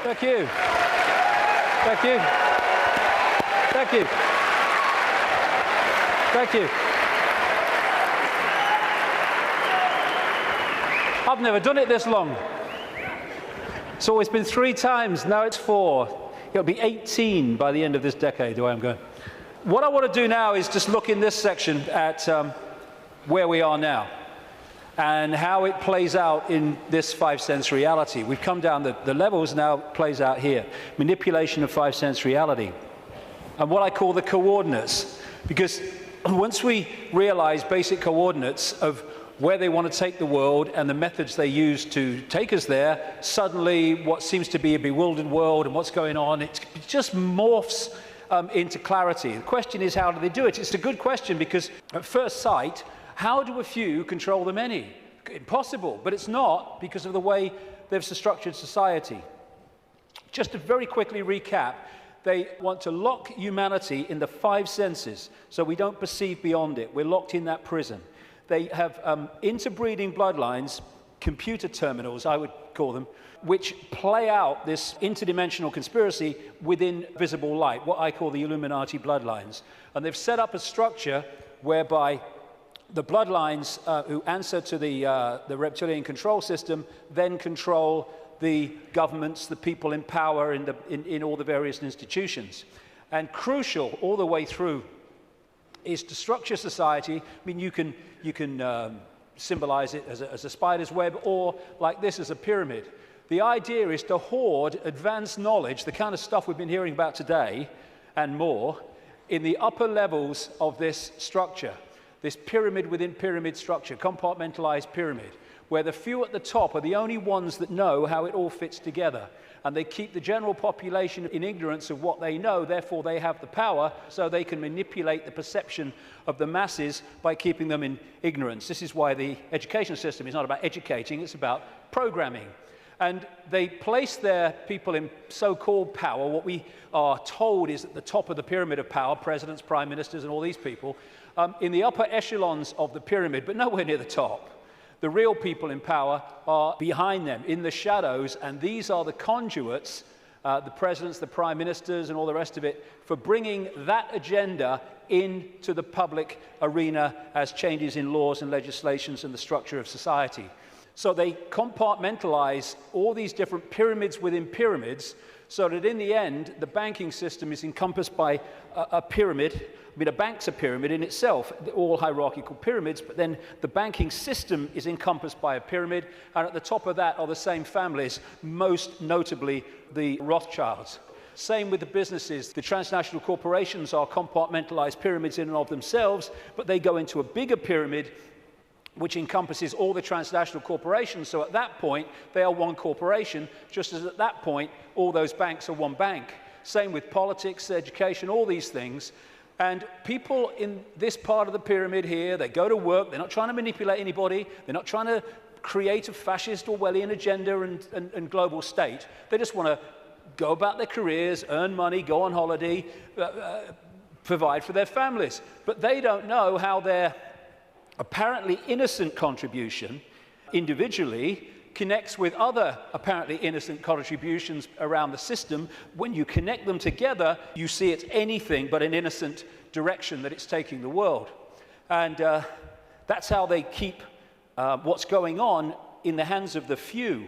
Thank you. Thank you. Thank you. Thank you. I've never done it this long. It's always been 3 times, now it's 4. It'll be 18 by the end of this decade, the way I'm going. What I want to do now is just look in this section at where we are now and how it plays out in this 5-sense reality. We've come down the levels, now plays out here. Manipulation of 5-sense reality. And what I call the coordinates, because once we realize basic coordinates of where they want to take the world and the methods they use to take us there, suddenly what seems to be a bewildered world and what's going on, it just morphs into clarity. The question is, how do they do it? It's a good question, because at first sight, how do a few control the many? Impossible, but it's not, because of the way they've structured society. Just to very quickly recap, they want to lock humanity in the 5 senses, so we don't perceive beyond it. We're locked in that prison. They have interbreeding bloodlines, computer terminals, I would call them, which play out this interdimensional conspiracy within visible light, what I call the Illuminati bloodlines. And they've set up a structure whereby the bloodlines who answer to the reptilian control system then control the governments, the people in power in all the various institutions. And crucial all the way through is to structure society. I mean, you can symbolize it as a spider's web, or like this as a pyramid. The idea is to hoard advanced knowledge, the kind of stuff we've been hearing about today and more, in the upper levels of this structure, this pyramid within pyramid structure, compartmentalized pyramid, where the few at the top are the only ones that know how it all fits together. And they keep the general population in ignorance of what they know, therefore they have the power, so they can manipulate the perception of the masses by keeping them in ignorance. This is why the education system is not about educating, it's about programming. And they place their people in so-called power. What we are told is at the top of the pyramid of power, presidents, prime ministers, and all these people, in the upper echelons of the pyramid, but nowhere near the top. The real people in power are behind them, in the shadows, and these are the conduits, the presidents, the prime ministers, and all the rest of it, for bringing that agenda into the public arena as changes in laws and legislations and the structure of society. So they compartmentalize all these different pyramids within pyramids, so that in the end, the banking system is encompassed by a pyramid. I mean, a bank's a pyramid in itself, all hierarchical pyramids, but then the banking system is encompassed by a pyramid, and at the top of that are the same families, most notably the Rothschilds. Same with the businesses. The transnational corporations are compartmentalized pyramids in and of themselves, but they go into a bigger pyramid which encompasses all the transnational corporations. So at that point, they are one corporation, just as at that point, all those banks are one bank. Same with politics, education, all these things. And people in this part of the pyramid here, they go to work, they're not trying to manipulate anybody, they're not trying to create a fascist Orwellian agenda and global state. They just want to go about their careers, earn money, go on holiday, provide for their families. But they don't know how their apparently innocent contribution individually connects with other apparently innocent contributions around the system. When you connect them together, you see it's anything but an innocent direction that it's taking the world. And that's how they keep what's going on in the hands of the few.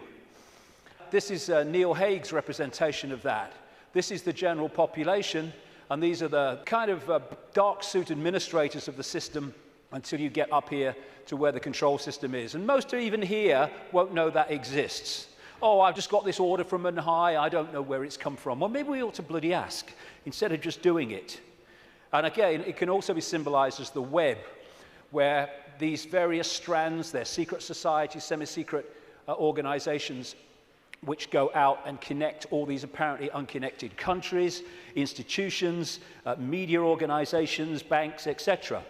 This is Neil Haig's representation of that. This is the general population, and these are the kind of dark suit administrators of the system until you get up here to where the control system is. And most even here won't know that exists. Oh, I've just got this order from on high, I don't know where it's come from. Well, maybe we ought to bloody ask, instead of just doing it. And again, it can also be symbolized as the web, where these various strands, they're secret societies, semi-secret organizations, which go out and connect all these apparently unconnected countries, institutions, media organizations, banks, etc.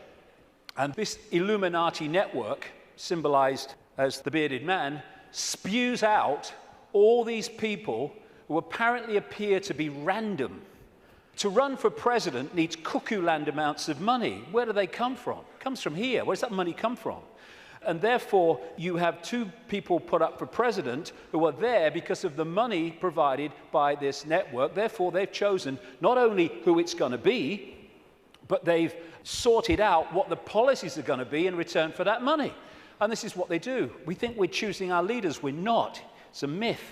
And this Illuminati network, symbolized as the bearded man, spews out all these people who apparently appear to be random. To run for president needs cuckoo land amounts of money. Where do they come from? It comes from here. Where does that money come from? And therefore, you have two people put up for president who are there because of the money provided by this network. Therefore, they've chosen not only who it's going to be, but they've sorted out what the policies are going to be in return for that money. And this is what they do. We think we're choosing our leaders. We're not. It's a myth.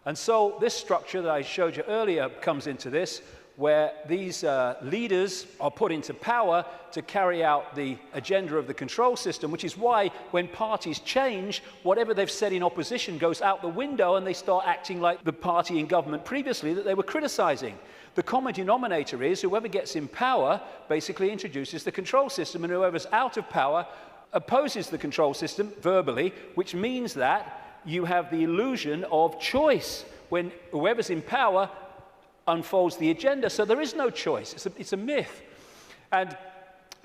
And so this structure that I showed you earlier comes into this, where these leaders are put into power to carry out the agenda of the control system, which is why when parties change, whatever they've said in opposition goes out the window and they start acting like the party in government previously that they were criticizing. The common denominator is whoever gets in power basically introduces the control system, and whoever's out of power opposes the control system verbally, which means that you have the illusion of choice when whoever's in power unfolds the agenda. So there is no choice. It's a myth. And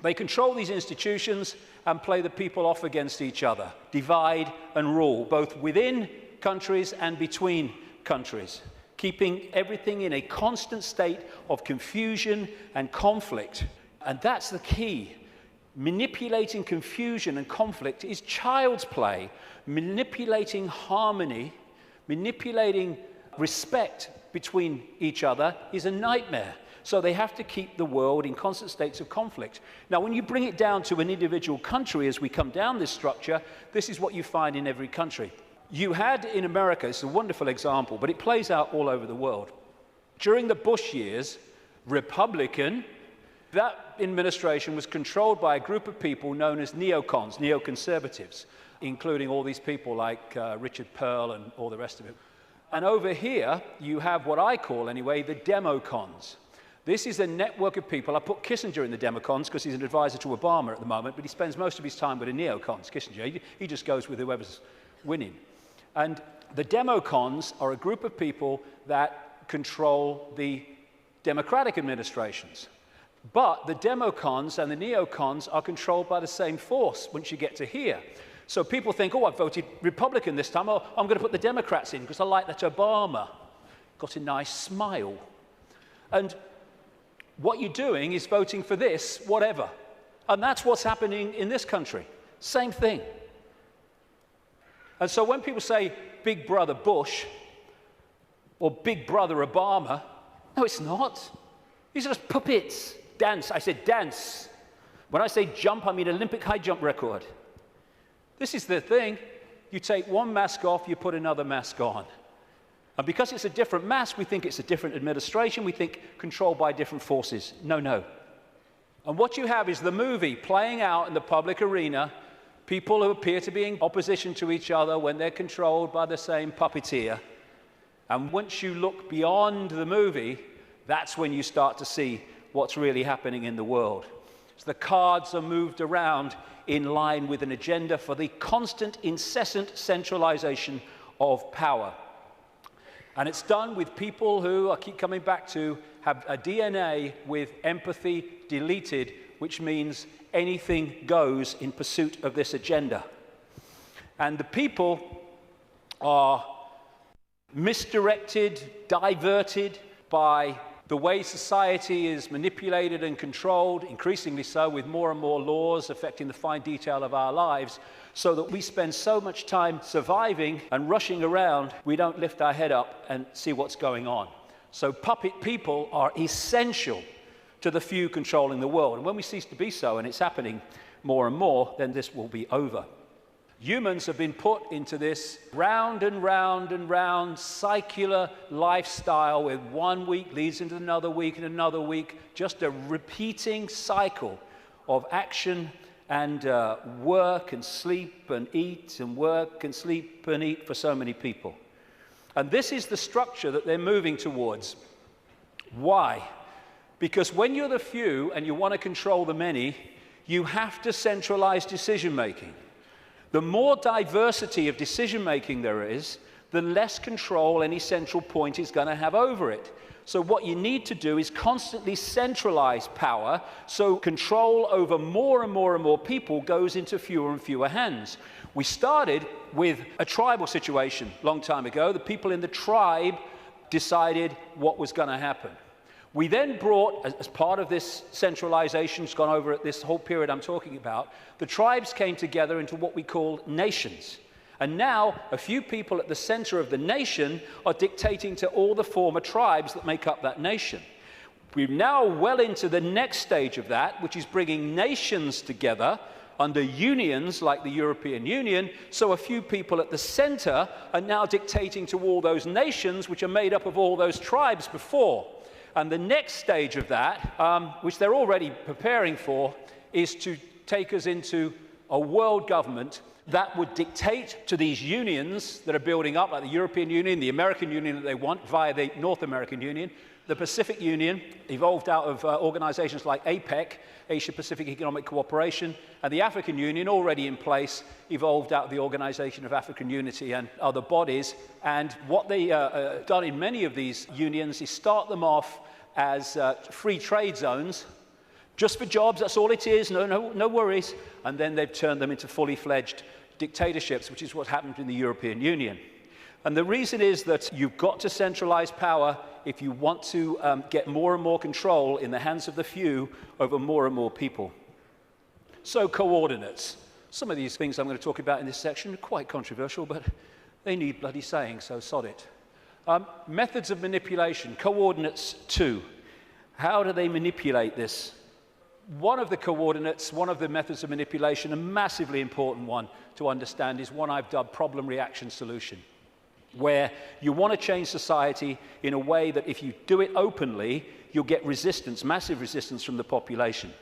they control these institutions and play the people off against each other, divide and rule, both within countries and between countries, keeping everything in a constant state of confusion and conflict. And that's the key. Manipulating confusion and conflict is child's play. Manipulating harmony, manipulating respect between each other is a nightmare. So they have to keep the world in constant states of conflict. Now, when you bring it down to an individual country, as we come down this structure, this is what you find in every country. You had in America, it's a wonderful example, but it plays out all over the world. During the Bush years, Republican, that administration was controlled by a group of people known as neocons, neoconservatives, including all these people like Richard Pearl and all the rest of it. And over here, you have what I call, anyway, the democons. This is a network of people. I put Kissinger in the democons because he's an advisor to Obama at the moment, but he spends most of his time with the neocons, Kissinger. He just goes with whoever's winning. And the democons are a group of people that control the democratic administrations. But the democons and the neocons are controlled by the same force once you get to here. So people think, oh, I voted Republican this time. Oh, I'm going to put the Democrats in because I like that Obama got a nice smile. And what you're doing is voting for this, whatever. And that's what's happening in this country. Same thing. And so when people say Big Brother Bush or Big Brother Obama, no, it's not. These are just puppets. Dance. I said dance. When I say jump, I mean Olympic high jump record. This is the thing. You take one mask off, you put another mask on. And because it's a different mask, we think it's a different administration. We think controlled by different forces. No, no. And what you have is the movie playing out in the public arena, people who appear to be in opposition to each other when they're controlled by the same puppeteer. And once you look beyond the movie, that's when you start to see what's really happening in the world. So the cards are moved around in line with an agenda for the constant, incessant centralization of power. And it's done with people who, I keep coming back to, have a DNA with empathy deleted, which means anything goes in pursuit of this agenda. And the people are misdirected, diverted by the way society is manipulated and controlled, increasingly so with more and more laws affecting the fine detail of our lives, so that we spend so much time surviving and rushing around, we don't lift our head up and see what's going on. So puppet people are essential to the few controlling the world. And when we cease to be so, and it's happening more and more, then this will be over. Humans have been put into this round and round and round circular lifestyle where 1 week leads into another week and another week, just a repeating cycle of action and work and sleep and eat and work and sleep and eat for so many people. And this is the structure that they're moving towards. Why? Because when you're the few and you want to control the many, you have to centralize decision-making. The more diversity of decision-making there is, the less control any central point is going to have over it. So what you need to do is constantly centralize power, so control over more and more and more people goes into fewer and fewer hands. We started with a tribal situation a long time ago. The people in the tribe decided what was going to happen. We then brought, as part of this centralization, it's gone over at this whole period I'm talking about, the tribes came together into what we call nations. And now, a few people at the center of the nation are dictating to all the former tribes that make up that nation. We're now well into the next stage of that, which is bringing nations together under unions like the European Union, so a few people at the center are now dictating to all those nations, which are made up of all those tribes before. And the next stage of that, which they're already preparing for, is to take us into a world government that would dictate to these unions that are building up, like the European Union, the American Union that they want via the North American Union. The Pacific Union evolved out of organizations like APEC, Asia-Pacific Economic Cooperation, and the African Union, already in place, evolved out of the Organization of African Unity and other bodies. And what they done in many of these unions is start them off as free trade zones, just for jobs, that's all it is, no worries. And then they've turned them into fully fledged dictatorships, which is what happened in the European Union. And the reason is that you've got to centralize power if you want to get more and more control in the hands of the few over more and more people. So coordinates. Some of these things I'm going to talk about in this section are quite controversial, but they need bloody saying, so sod it. Methods of manipulation, coordinates 2. How do they manipulate this? One of the coordinates, one of the methods of manipulation, a massively important one to understand, is one I've dubbed problem, reaction, solution, where you want to change society in a way that if you do it openly, you'll get resistance, massive resistance from the population.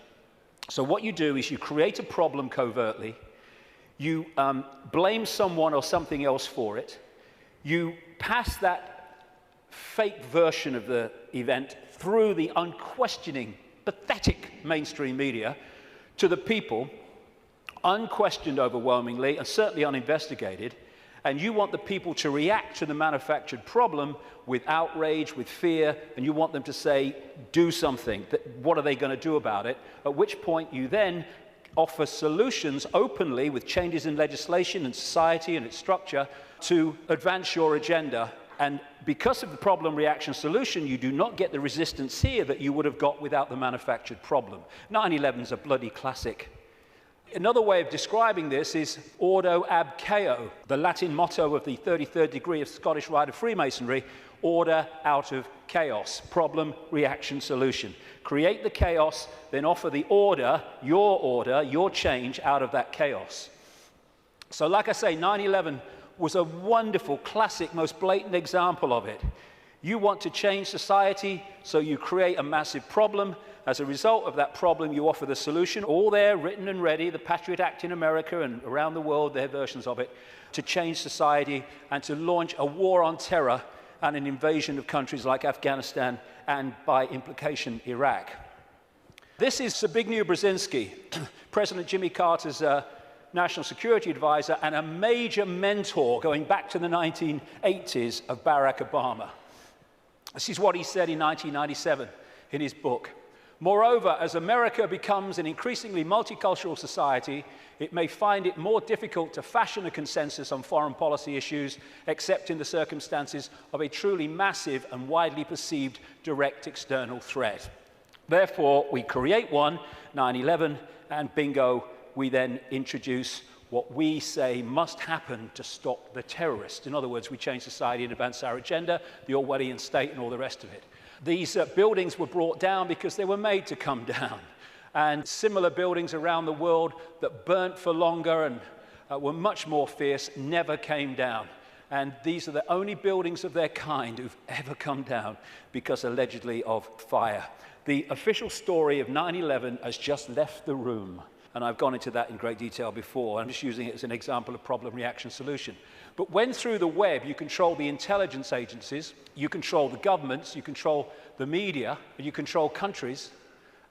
So what you do is you create a problem covertly, you blame someone or something else for it, you pass that fake version of the event through the unquestioning, pathetic mainstream media to the people, unquestioned overwhelmingly and certainly uninvestigated, and you want the people to react to the manufactured problem with outrage, with fear, and you want them to say, do something. What are they going to do about it? At which point you then offer solutions openly with changes in legislation and society and its structure to advance your agenda. And because of the problem, reaction, solution, you do not get the resistance here that you would have got without the manufactured problem. 9/11 is a bloody classic. Another way of describing this is ordo ab chaos, the Latin motto of the 33rd degree of Scottish Rite of Freemasonry, order out of chaos, problem, reaction, solution. Create the chaos, then offer the order, your change out of that chaos. So like I say, 9/11 was a wonderful, classic, most blatant example of it. You want to change society, so you create a massive problem. As a result of that problem, you offer the solution, all there, written and ready, the Patriot Act in America and around the world, their versions of it, to change society and to launch a war on terror and an invasion of countries like Afghanistan and, by implication, Iraq. This is Zbigniew Brzezinski, President Jimmy Carter's national security advisor and a major mentor going back to the 1980s of Barack Obama. This is what he said in 1997 in his book. Moreover, as America becomes an increasingly multicultural society, it may find it more difficult to fashion a consensus on foreign policy issues, except in the circumstances of a truly massive and widely perceived direct external threat. Therefore, we create one, 9/11, and bingo, we then introduce what we say must happen to stop the terrorists. In other words, we change society and advance our agenda, the Orwellian state and all the rest of it. These buildings were brought down because they were made to come down. And similar buildings around the world that burnt for longer and were much more fierce never came down. And these are the only buildings of their kind who've ever come down because allegedly of fire. The official story of 9/11 has just left the room. And I've gone into that in great detail before. I'm just using it as an example of problem, reaction, solution. But when through the web you control the intelligence agencies, you control the governments, you control the media, and you control countries,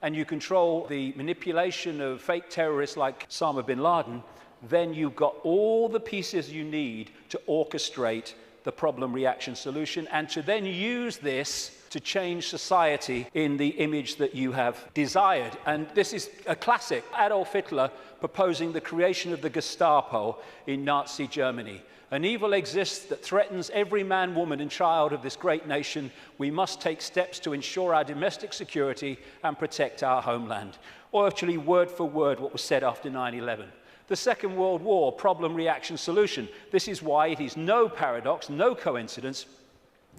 and you control the manipulation of fake terrorists like Osama bin Laden, then you've got all the pieces you need to orchestrate the problem, reaction, solution, and to then use this to change society in the image that you have desired. And this is a classic. Adolf Hitler proposing the creation of the Gestapo in Nazi Germany. An evil exists that threatens every man, woman, and child of this great nation. We must take steps to ensure our domestic security and protect our homeland. Or actually, word for word, what was said after 9/11. The Second World War, problem, reaction, solution. This is why it is no paradox, no coincidence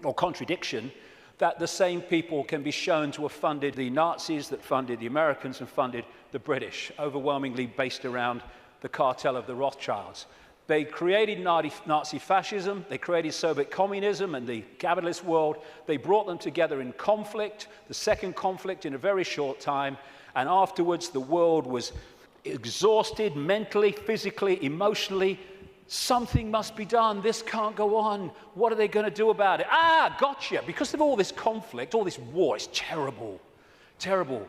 or contradiction that the same people can be shown to have funded the Nazis, that funded the Americans and funded the British, overwhelmingly based around the cartel of the Rothschilds. They created Nazi fascism, they created Soviet communism and the capitalist world. They brought them together in conflict, the second conflict in a very short time, and afterwards the world was exhausted mentally, physically, emotionally. Something must be done. This can't go on. What are they going to do about it? Ah, gotcha. Because of all this conflict, all this war, it's terrible. Terrible.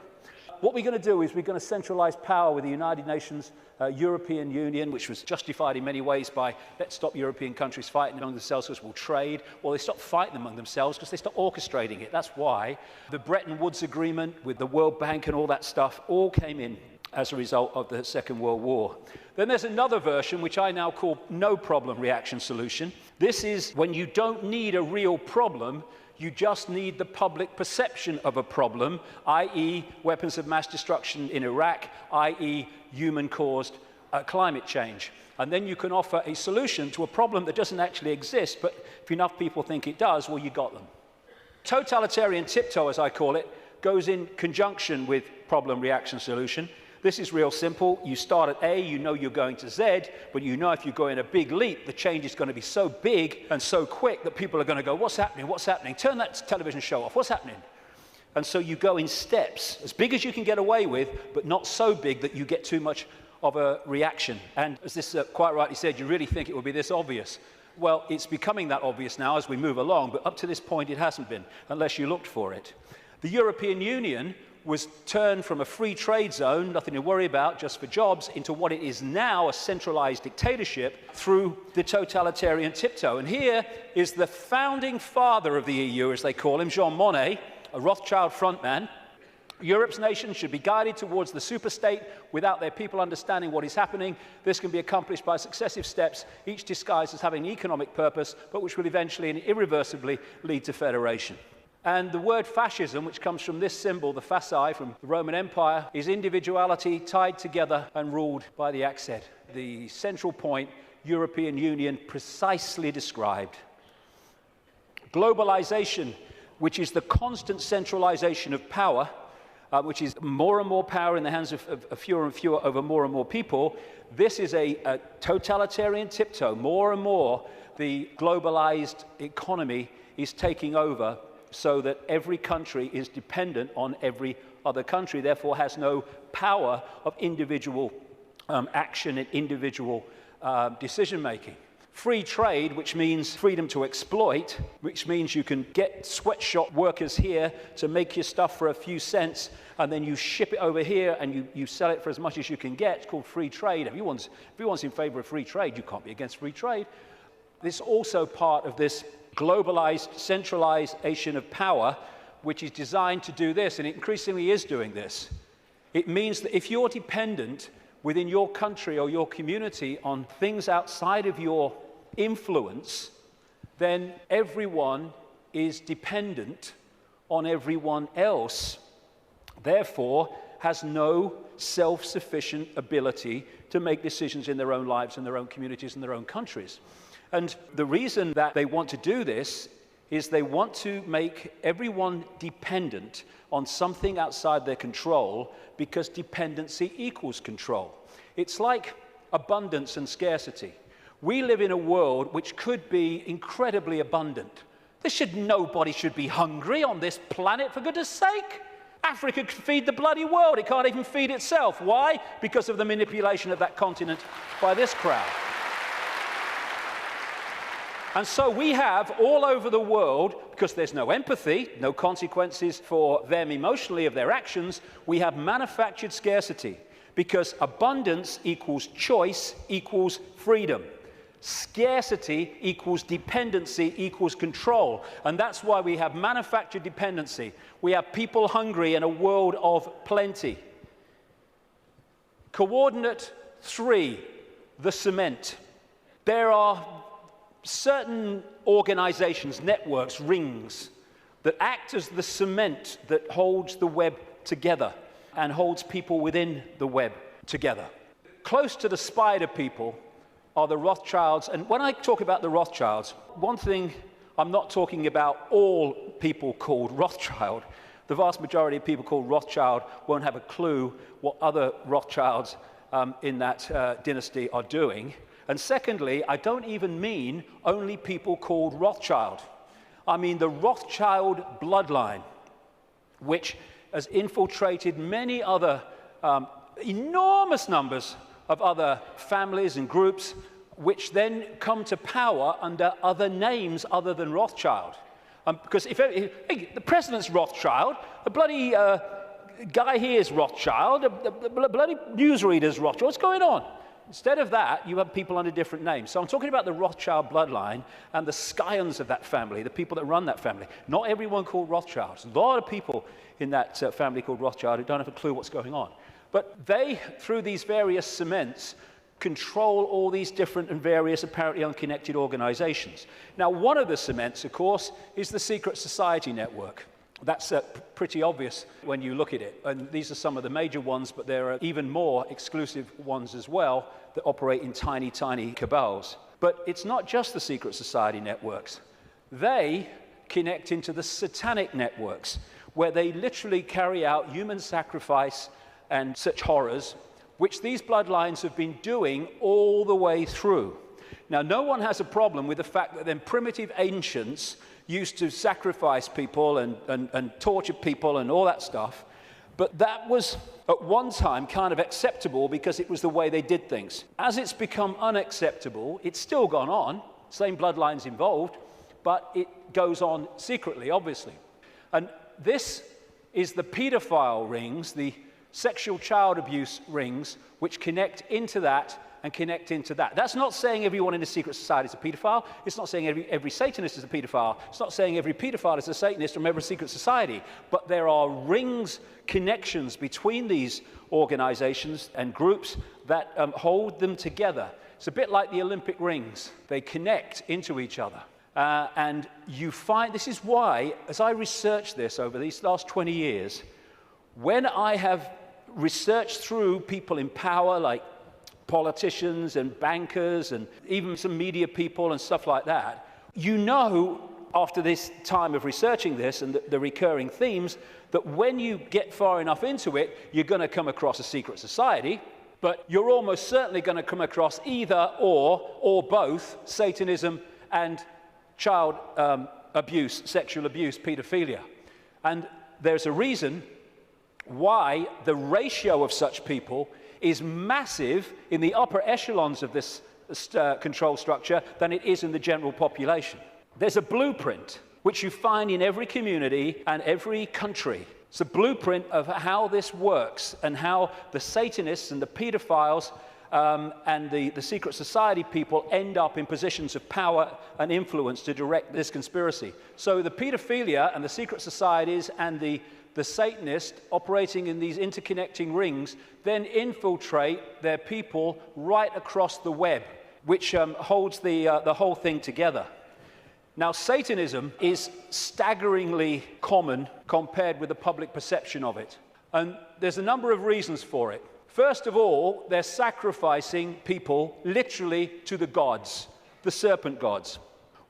What we're going to do is we're going to centralize power with the United Nations, European Union, which was justified in many ways by let's stop European countries fighting among themselves because we'll trade. Well, they stopped fighting among themselves because they stopped orchestrating it. That's why the Bretton Woods Agreement with the World Bank and all that stuff all came in as a result of the Second World War. Then there's another version, which I now call no problem reaction solution. This is when you don't need a real problem, you just need the public perception of a problem, i.e. weapons of mass destruction in Iraq, i.e. human-caused climate change. And then you can offer a solution to a problem that doesn't actually exist, but if enough people think it does, well, you got them. Totalitarian tiptoe, as I call it, goes in conjunction with problem reaction solution. This is real simple. You start at A, you know you're going to Z, but you know if you go in a big leap, the change is going to be so big and so quick that people are going to go, what's happening, what's happening? Turn that television show off, what's happening? And so you go in steps, as big as you can get away with, but not so big that you get too much of a reaction. And as this quite rightly said, you really think it would be this obvious. Well, it's becoming that obvious now as we move along, but up to this point it hasn't been, unless you looked for it. The European Union was turned from a free trade zone, nothing to worry about, just for jobs, into what it is now, a centralized dictatorship, through the totalitarian tiptoe. And here is the founding father of the EU, as they call him, Jean Monnet, a Rothschild frontman. Europe's nations should be guided towards the superstate without their people understanding what is happening. This can be accomplished by successive steps, each disguised as having an economic purpose, but which will eventually and irreversibly lead to federation. And the word fascism, which comes from this symbol, the fasci from the Roman Empire, is individuality tied together and ruled by the accent. The central point, European Union, precisely described. Globalization, which is the constant centralization of power, which is more and more power in the hands of fewer and fewer over more and more people. This is a totalitarian tiptoe. More and more, the globalized economy is taking over, so that every country is dependent on every other country, therefore has no power of individual action and individual decision-making. Free trade, which means freedom to exploit, which means you can get sweatshop workers here to make your stuff for a few cents, and then you ship it over here and you sell it for as much as you can get. It's called free trade. Everyone's in favor of free trade. You can't be against free trade. This is also part of this globalized centralization of power, which is designed to do this, and it increasingly is doing this. It means that if you're dependent within your country or your community on things outside of your influence, then everyone is dependent on everyone else, therefore has no self-sufficient ability to make decisions in their own lives and their own communities and their own countries. And the reason that they want to do this is they want to make everyone dependent on something outside their control, because dependency equals control. It's like abundance and scarcity. We live in a world which could be incredibly abundant. Nobody should be hungry on this planet, for goodness sake. Africa could feed the bloody world. It can't even feed itself. Why? Because of the manipulation of that continent by this crowd. And so we have all over the world, because there's no empathy, no consequences for them emotionally of their actions, we have manufactured scarcity, because abundance equals choice equals freedom. Scarcity equals dependency equals control. And that's why we have manufactured dependency. We have people hungry in a world of plenty. Coordinate 3, the cement. There are certain organizations, networks, rings, that act as the cement that holds the web together and holds people within the web together. Close to the spider people are the Rothschilds. And when I talk about the Rothschilds, one thing, I'm not talking about all people called Rothschild. The vast majority of people called Rothschild won't have a clue what other Rothschilds in that dynasty are doing. And secondly, I don't even mean only people called Rothschild. I mean the Rothschild bloodline, which has infiltrated many other enormous numbers of other families and groups, which then come to power under other names other than Rothschild. Because if the president's Rothschild, the bloody guy here is Rothschild, the bloody newsreader's Rothschild, what's going on? Instead of that, you have people under different names. So I'm talking about the Rothschild bloodline and the scions of that family, the people that run that family. Not everyone called Rothschild. There's a lot of people in that family called Rothschild who don't have a clue what's going on. But they, through these various cements, control all these different and various apparently unconnected organizations. Now, one of the cements, of course, is the secret society network. That's pretty obvious when you look at it. And these are some of the major ones, but there are even more exclusive ones as well that operate in tiny, tiny cabals. But it's not just the secret society networks. They connect into the satanic networks, where they literally carry out human sacrifice and such horrors, which these bloodlines have been doing all the way through. Now, no one has a problem with the fact that then primitive ancients used to sacrifice people and torture people and all that stuff, but that was at one time kind of acceptable because it was the way they did things. As it's become unacceptable, it's still gone on, same bloodlines involved, but it goes on secretly, obviously. And this is the pedophile rings, the sexual child abuse rings, which connect into that and connect into that. That's not saying everyone in the secret society is a pedophile. It's not saying every Satanist is a pedophile. It's not saying every pedophile is a Satanist from every secret society. But there are rings, connections between these organizations and groups that hold them together. It's a bit like the Olympic rings. They connect into each other. And you find, this is why, as I researched this over these last 20 years, when I have researched through people in power like politicians and bankers and even some media people and stuff like that, you know, after this time of researching this and the recurring themes, that when you get far enough into it, you're going to come across a secret society, but you're almost certainly going to come across either or both Satanism and child abuse, sexual abuse, pedophilia. And there's a reason why the ratio of such people is massive in the upper echelons of this control structure than it is in the general population. There's a blueprint which you find in every community and every country. It's a blueprint of how this works and how the Satanists and the pedophiles and the secret society people end up in positions of power and influence to direct this conspiracy. So the pedophilia and the secret societies and the Satanists operating in these interconnecting rings then infiltrate their people right across the web, which holds the whole thing together. Now, Satanism is staggeringly common compared with the public perception of it. And there's a number of reasons for it. First of all, they're sacrificing people literally to the gods, the serpent gods.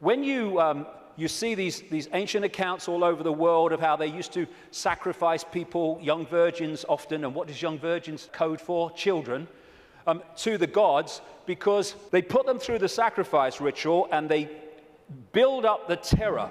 When you see these ancient accounts all over the world of how they used to sacrifice people, young virgins often, and what does young virgins code for? Children, to the gods, because they put them through the sacrifice ritual and they build up the terror.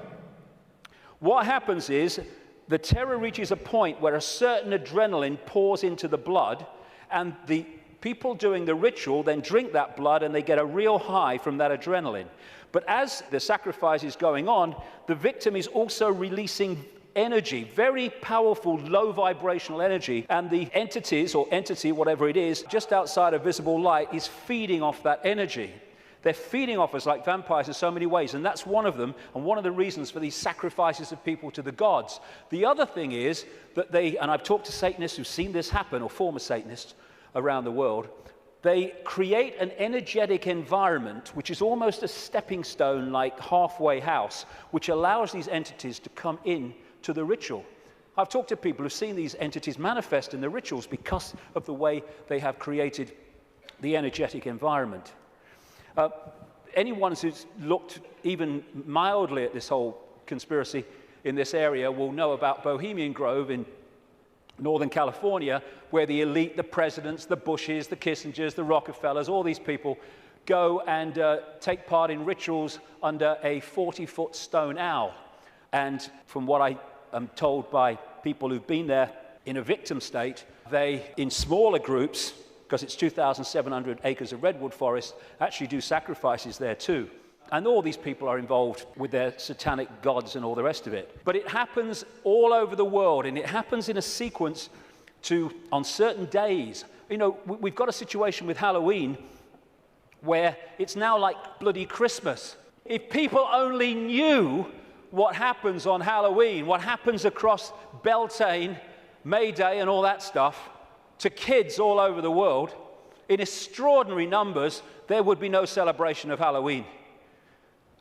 What happens is the terror reaches a point where a certain adrenaline pours into the blood, and the people doing the ritual then drink that blood and they get a real high from that adrenaline. But as the sacrifice is going on, the victim is also releasing energy, very powerful, low vibrational energy, and the entities or entity, whatever it is, just outside of visible light is feeding off that energy. They're feeding off us like vampires in so many ways, and that's one of them, and one of the reasons for these sacrifices of people to the gods. The other thing is that they, and I've talked to Satanists who've seen this happen, or former Satanists around the world, they create an energetic environment which is almost a stepping stone, like halfway house, which allows these entities to come in to the ritual. I've talked to people who've seen these entities manifest in the rituals because of the way they have created the energetic environment. Anyone who's looked even mildly at this whole conspiracy in this area will know about Bohemian Grove in Northern California, where the elite, the presidents, the Bushes, the Kissingers, the Rockefellers, all these people go and take part in rituals under a 40-foot stone owl. And from what I am told by people who've been there in a victim state, they, in smaller groups, because it's 2,700 acres of redwood forest, actually do sacrifices there too. And all these people are involved with their satanic gods and all the rest of it. But it happens all over the world, and it happens in a sequence on certain days. You know, we've got a situation with Halloween where it's now like bloody Christmas. If people only knew what happens on Halloween, what happens across Beltane, May Day and all that stuff, to kids all over the world, in extraordinary numbers, there would be no celebration of Halloween.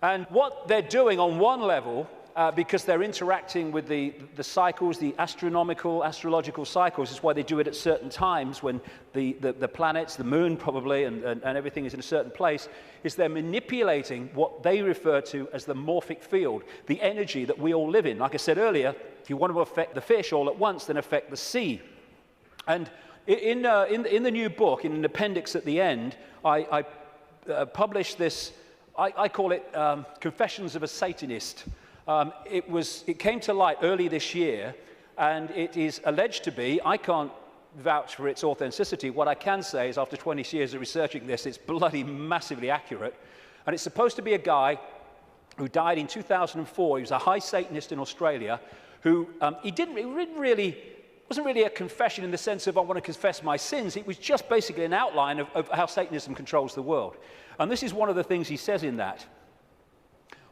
And what they're doing on one level, because they're interacting with the cycles, the astrological cycles, is why they do it at certain times when the planets, the moon probably, and everything is in a certain place, is they're manipulating what they refer to as the morphic field, the energy that we all live in. Like I said earlier, if you want to affect the fish all at once, then affect the sea. And in the new book, in an appendix at the end, I published this, I call it Confessions of a Satanist. It came to light early this year, and it is alleged to be, I can't vouch for its authenticity. What I can say is after 20 years of researching this, it's bloody massively accurate. And it's supposed to be a guy who died in 2004. He was a high Satanist in Australia who, wasn't really a confession in the sense of I want to confess my sins. It was just basically an outline of how Satanism controls the world. And this is one of the things he says in that.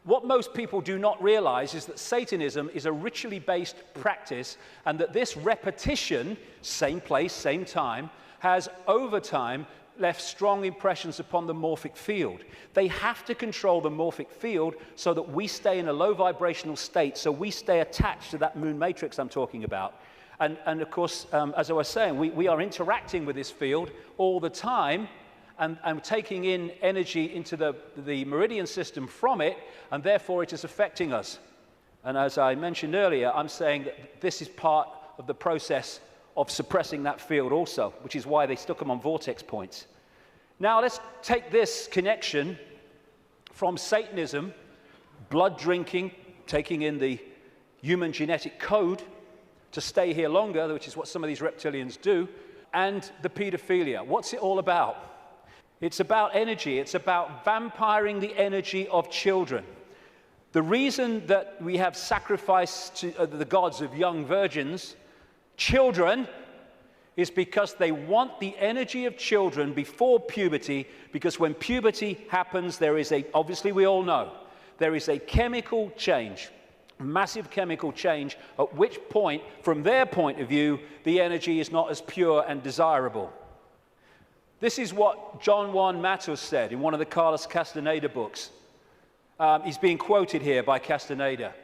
What most people do not realize is that Satanism is a ritually based practice, and that this repetition, same place, same time, has over time left strong impressions upon the morphic field. They have to control the morphic field so that we stay in a low vibrational state, so we stay attached to that moon matrix I'm talking about. And of course, as I was saying, we are interacting with this field all the time, and taking in energy into the meridian system from it, and therefore it is affecting us. And as I mentioned earlier, I'm saying that this is part of the process of suppressing that field also, which is why they stuck them on vortex points. Now let's take this connection from Satanism, blood drinking, taking in the human genetic code to stay here longer, which is what some of these reptilians do, and the pedophilia. What's it all about? It's about energy. It's about vampiring the energy of children. The reason that we have sacrifice to the gods of young virgins, children, is because they want the energy of children before puberty, because when puberty happens, there is obviously we all know, there is a chemical change, massive chemical change, at which point, from their point of view, the energy is not as pure and desirable. This is what John Juan Matus said in one of the Carlos Castaneda books. He's being quoted here by Castaneda.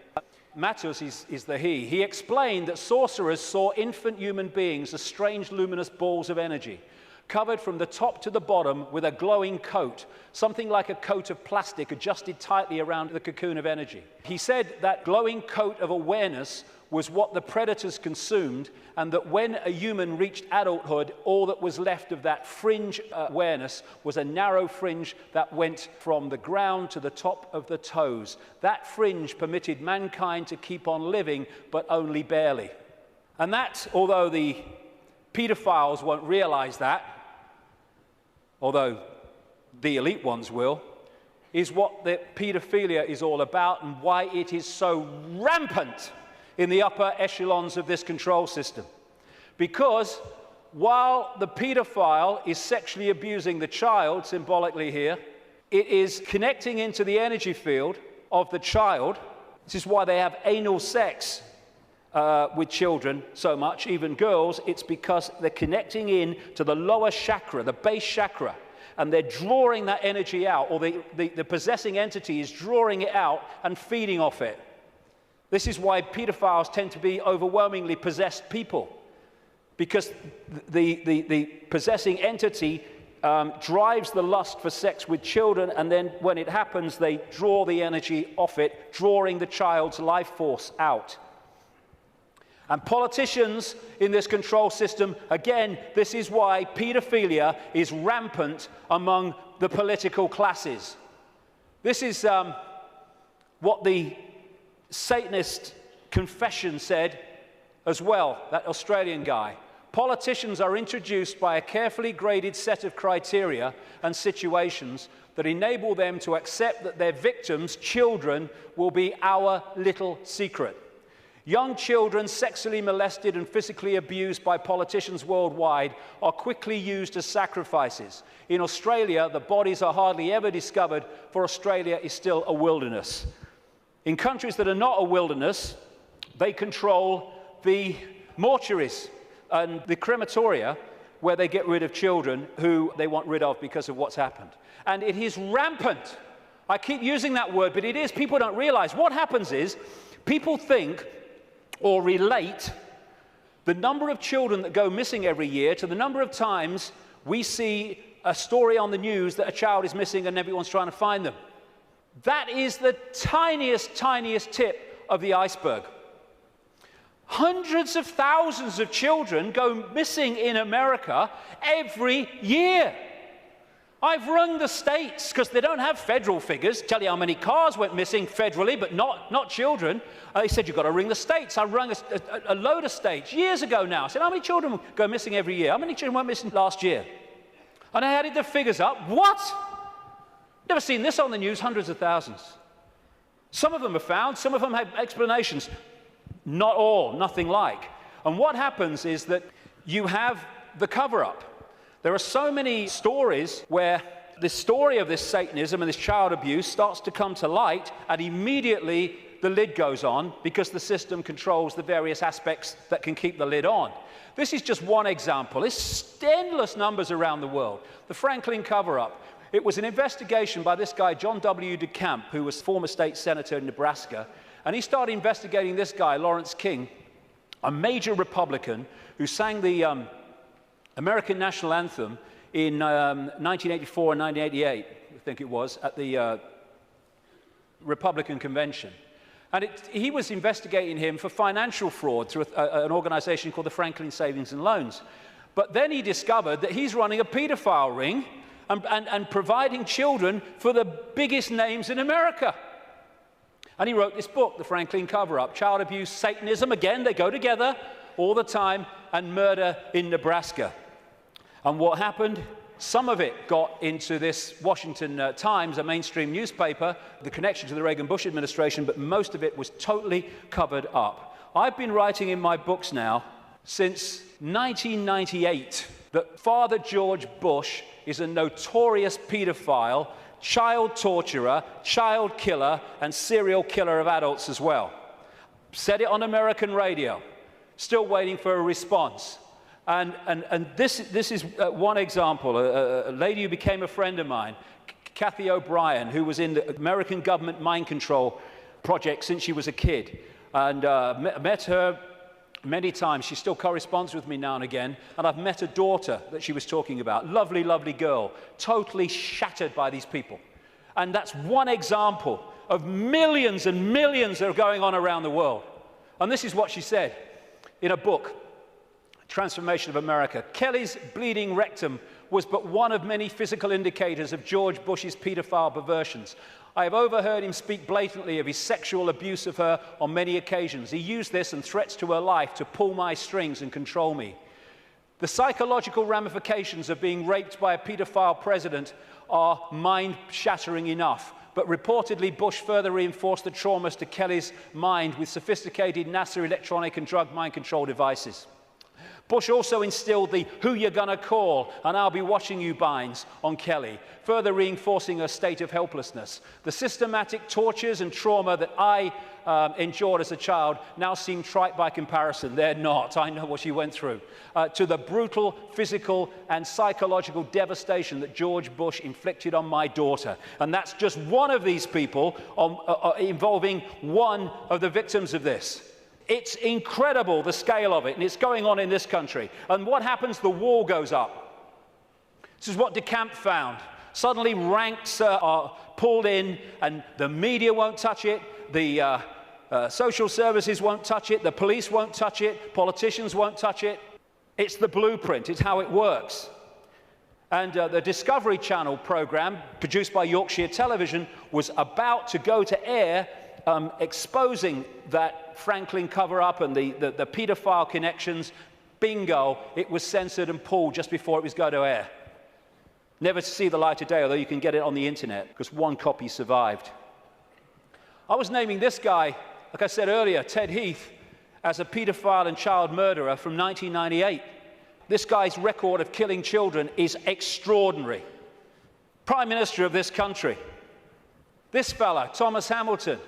Matus is the he. He explained that sorcerers saw infant human beings as strange luminous balls of energy, covered from the top to the bottom with a glowing coat, something like a coat of plastic adjusted tightly around the cocoon of energy. He said that glowing coat of awareness was what the predators consumed, and that when a human reached adulthood, all that was left of that fringe awareness was a narrow fringe that went from the ground to the top of the toes. That fringe permitted mankind to keep on living, but only barely. And that, although the pedophiles won't realize that, although the elite ones will, is what the pedophilia is all about, and why it is so rampant in the upper echelons of this control system. Because while the pedophile is sexually abusing the child, symbolically here, It is connecting into the energy field of the child. This is why they have anal sex with children so much, even girls. It's because they're connecting in to the lower chakra, the base chakra, and they're drawing that energy out, or the possessing entity is drawing it out and feeding off it. This is why pedophiles tend to be overwhelmingly possessed people, because the possessing entity drives the lust for sex with children, and then when it happens, they draw the energy off it, drawing the child's life force out. And politicians in this control system, again, this is why pedophilia is rampant among the political classes. This is what the Satanist confession said as well, that Australian guy. Politicians are introduced by a carefully graded set of criteria and situations that enable them to accept that their victims, children, will be our little secret. Young children sexually molested and physically abused by politicians worldwide are quickly used as sacrifices. In Australia, the bodies are hardly ever discovered, for Australia is still a wilderness. In countries that are not a wilderness, they control the mortuaries and the crematoria, where they get rid of children who they want rid of because of what's happened. And it is rampant. I keep using that word, but it is. People don't realize. What happens is people think or relate the number of children that go missing every year to the number of times we see a story on the news that a child is missing and everyone's trying to find them. That is the tiniest tip of the iceberg. Hundreds of thousands of children go missing in America every year. I've rung the states, because they don't have federal figures, tell you how many cars went missing federally, but not children. They said, you've got to ring the states. I rung a load of states years ago now. I said, how many children go missing every year? How many children went missing last year? And I added the figures up. What? Never seen this on the news, hundreds of thousands. Some of them are found, some of them have explanations. Not all, nothing like. And what happens is that you have the cover-up. There are so many stories where the story of this Satanism and this child abuse starts to come to light, and immediately the lid goes on, because the system controls the various aspects that can keep the lid on. This is just one example. There's endless numbers around the world. The Franklin cover-up. It was an investigation by this guy, John W. DeCamp, who was former state senator in Nebraska. And he started investigating this guy, Lawrence King, a major Republican who sang the American national anthem in 1984 and 1988, I think it was, at the Republican convention. And he was investigating him for financial fraud through an organization called the Franklin Savings and Loans. But then he discovered that he's running a pedophile ring and providing children for the biggest names in America. And he wrote this book, The Franklin Cover-Up, Child Abuse, Satanism, again, they go together all the time, and murder in Nebraska. And what happened? Some of it got into this Washington Times, a mainstream newspaper, the connection to the Reagan-Bush administration, but most of it was totally covered up. I've been writing in my books now since 1998 that Father George Bush is a notorious pedophile, child torturer, child killer, and serial killer of adults as well. Said it on American radio. Still waiting for a response. And this is one example. A lady who became a friend of mine, Kathy O'Brien, who was in the American government mind control project since she was a kid. And met her many times. She still corresponds with me now and again. And I've met a daughter that she was talking about. Lovely, lovely girl. Totally shattered by these people. And that's one example of millions and millions that are going on around the world. And this is what she said in a book, Transformation of America. Kelly's bleeding rectum was but one of many physical indicators of George Bush's pedophile perversions. I have overheard him speak blatantly of his sexual abuse of her on many occasions. He used this and threats to her life to pull my strings and control me. The psychological ramifications of being raped by a pedophile president are mind-shattering enough, but reportedly Bush further reinforced the traumas to Kelly's mind with sophisticated NASA electronic and drug mind control devices. Bush also instilled the "who you're gonna call and I'll be watching you" binds on Kelly, further reinforcing her state of helplessness. The systematic tortures and trauma that I endured as a child now seem trite by comparison. They're not. I know what she went through. To the brutal physical and psychological devastation that George Bush inflicted on my daughter. And that's just one of these people involving one of the victims of this. It's incredible, the scale of it, and it's going on in this country. And what happens? The wall goes up. This is what DeCamp found. Suddenly ranks are pulled in, and the media won't touch it, the social services won't touch it, the police won't touch it, politicians won't touch it. It's the blueprint, it's how it works. And the Discovery Channel program, produced by Yorkshire Television, was about to go to air, exposing that Franklin cover-up and the paedophile connections. Bingo, it was censored and pulled just before it was going to air. Never to see the light of day, although you can get it on the internet, because one copy survived. I was naming this guy, like I said earlier, Ted Heath, as a paedophile and child murderer from 1998. This guy's record of killing children is extraordinary. Prime Minister of this country. This fella, Thomas Hamilton,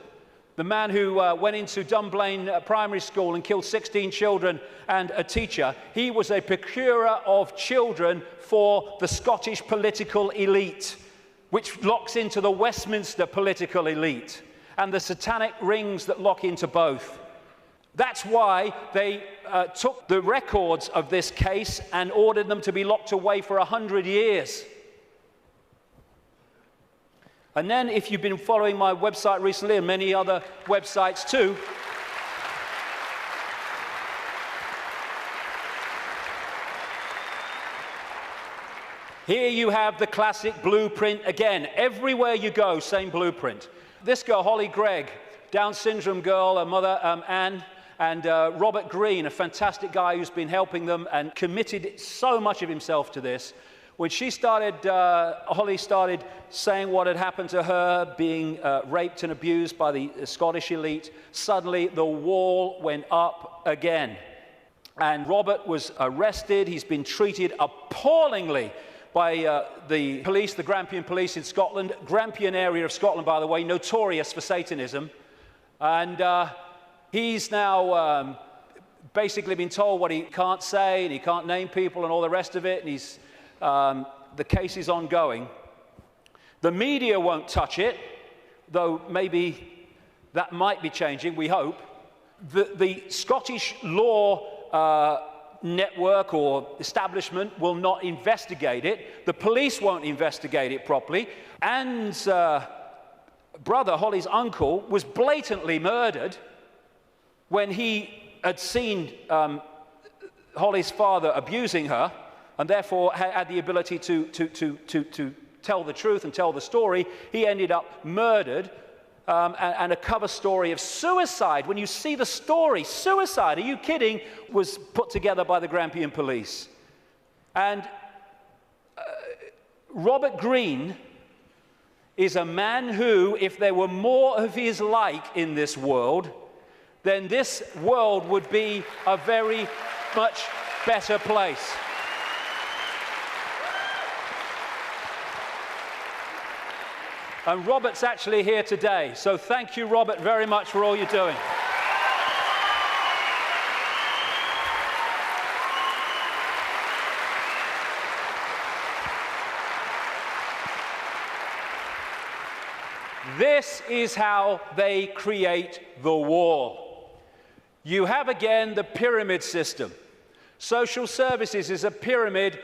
the man who went into Dunblane Primary School and killed 16 children and a teacher, he was a procurer of children for the Scottish political elite, which locks into the Westminster political elite, and the satanic rings that lock into both. That's why they took the records of this case and ordered them to be locked away for 100 years. And then, if you've been following my website recently, and many other websites too, here you have the classic blueprint again. Everywhere you go, same blueprint. This girl, Holly Gregg, Down syndrome girl, her mother, Anne, and Robert Greene, a fantastic guy who's been helping them and committed so much of himself to this. When she started, Holly started saying what had happened to her, being raped and abused by the Scottish elite, suddenly the wall went up again. And Robert was arrested. He's been treated appallingly by the police, the Grampian police in Scotland. Grampian area of Scotland, by the way, notorious for Satanism. And he's now basically been told what he can't say, and he can't name people and all the rest of it, and he's... the case is ongoing. The media won't touch it, though maybe that might be changing, we hope. The Scottish law network or establishment will not investigate it. The police won't investigate it properly. Anne's brother, Holly's uncle, was blatantly murdered when he had seen Holly's father abusing her, and therefore had the ability to tell the truth and tell the story. He ended up murdered, and a cover story of suicide. When you see the story, suicide, are you kidding, was put together by the Grampian police. And Robert Greene is a man who, if there were more of his like in this world, then this world would be a very much better place. And Robert's actually here today, so thank you, Robert, very much for all you're doing. This is how they create the wall. You have again the pyramid system. Social services is a pyramid,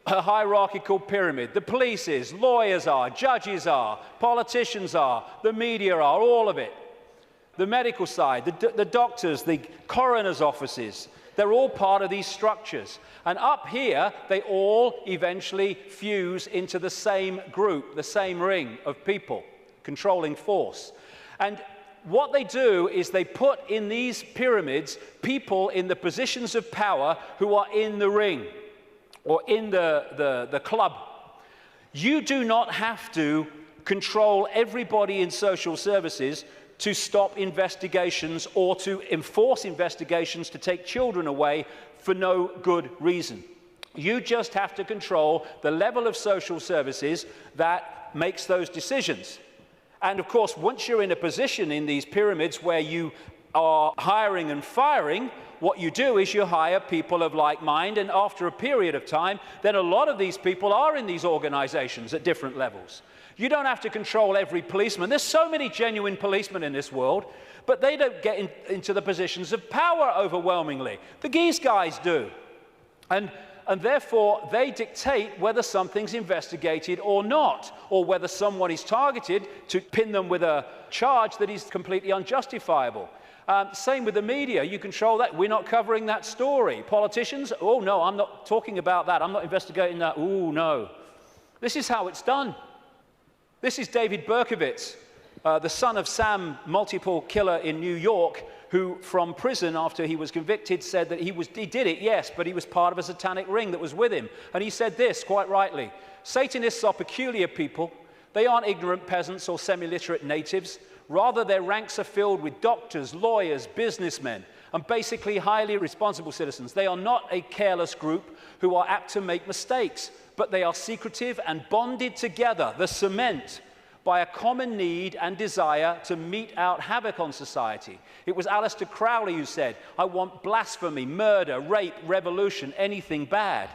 a hierarchical pyramid. The police is, lawyers are, judges are, politicians are, the media are, all of it. The medical side, the doctors, the coroner's offices, they're all part of these structures. And up here, they all eventually fuse into the same group, the same ring of people, controlling force. And what they do is they put in these pyramids people in the positions of power who are in the ring, or in the club. You do not have to control everybody in social services to stop investigations or to enforce investigations to take children away for no good reason. You just have to control the level of social services that makes those decisions. And of course, once you're in a position in these pyramids where you are hiring and firing, what you do is you hire people of like mind, and after a period of time, then a lot of these people are in these organizations at different levels. You don't have to control every policeman. There's so many genuine policemen in this world, but they don't get into the positions of power overwhelmingly. The Geese guys do. And therefore, they dictate whether something's investigated or not, or whether someone is targeted to pin them with a charge that is completely unjustifiable. Same with the media. You control that. We're not covering that story. Politicians, oh no, I'm not talking about that. I'm not investigating that. Oh no. This is how it's done. This is David Berkowitz, the son of Sam, multiple killer in New York, who from prison after he was convicted said that he did it, yes, but he was part of a satanic ring that was with him. And he said this, quite rightly: Satanists are peculiar people. They aren't ignorant peasants or semi-literate natives. Rather, their ranks are filled with doctors, lawyers, businessmen, and basically highly responsible citizens. They are not a careless group who are apt to make mistakes, but they are secretive and bonded together, the cement, by a common need and desire to mete out havoc on society. It was Aleister Crowley who said, "I want blasphemy, murder, rape, revolution, anything bad."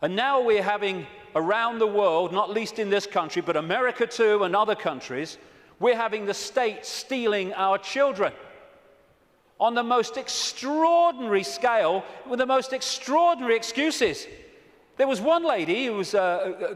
And now we're having around the world, not least in this country, but America too and other countries, we're having the state stealing our children on the most extraordinary scale with the most extraordinary excuses. There was one lady who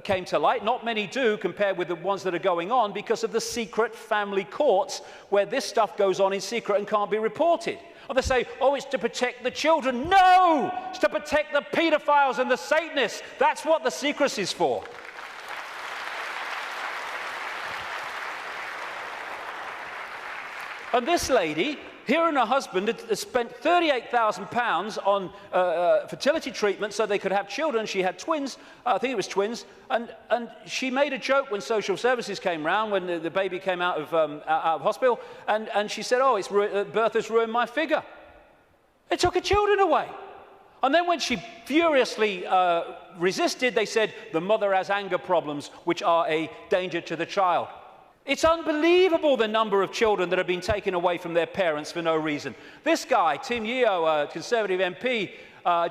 came to light, not many do compared with the ones that are going on, because of the secret family courts where this stuff goes on in secret and can't be reported. Or they say, oh, it's to protect the children. No! It's to protect the pedophiles and the Satanists. That's what the secrecy's for. And this lady, her and her husband had spent £38,000 on fertility treatment so they could have children. She had twins, I think it was twins, and she made a joke when social services came round, when the baby came out of hospital, and she said, oh, birth has ruined my figure. They took her children away. And then when she furiously resisted, they said, the mother has anger problems, which are a danger to the child. It's unbelievable the number of children that have been taken away from their parents for no reason. This guy, Tim Yeo, a Conservative MP,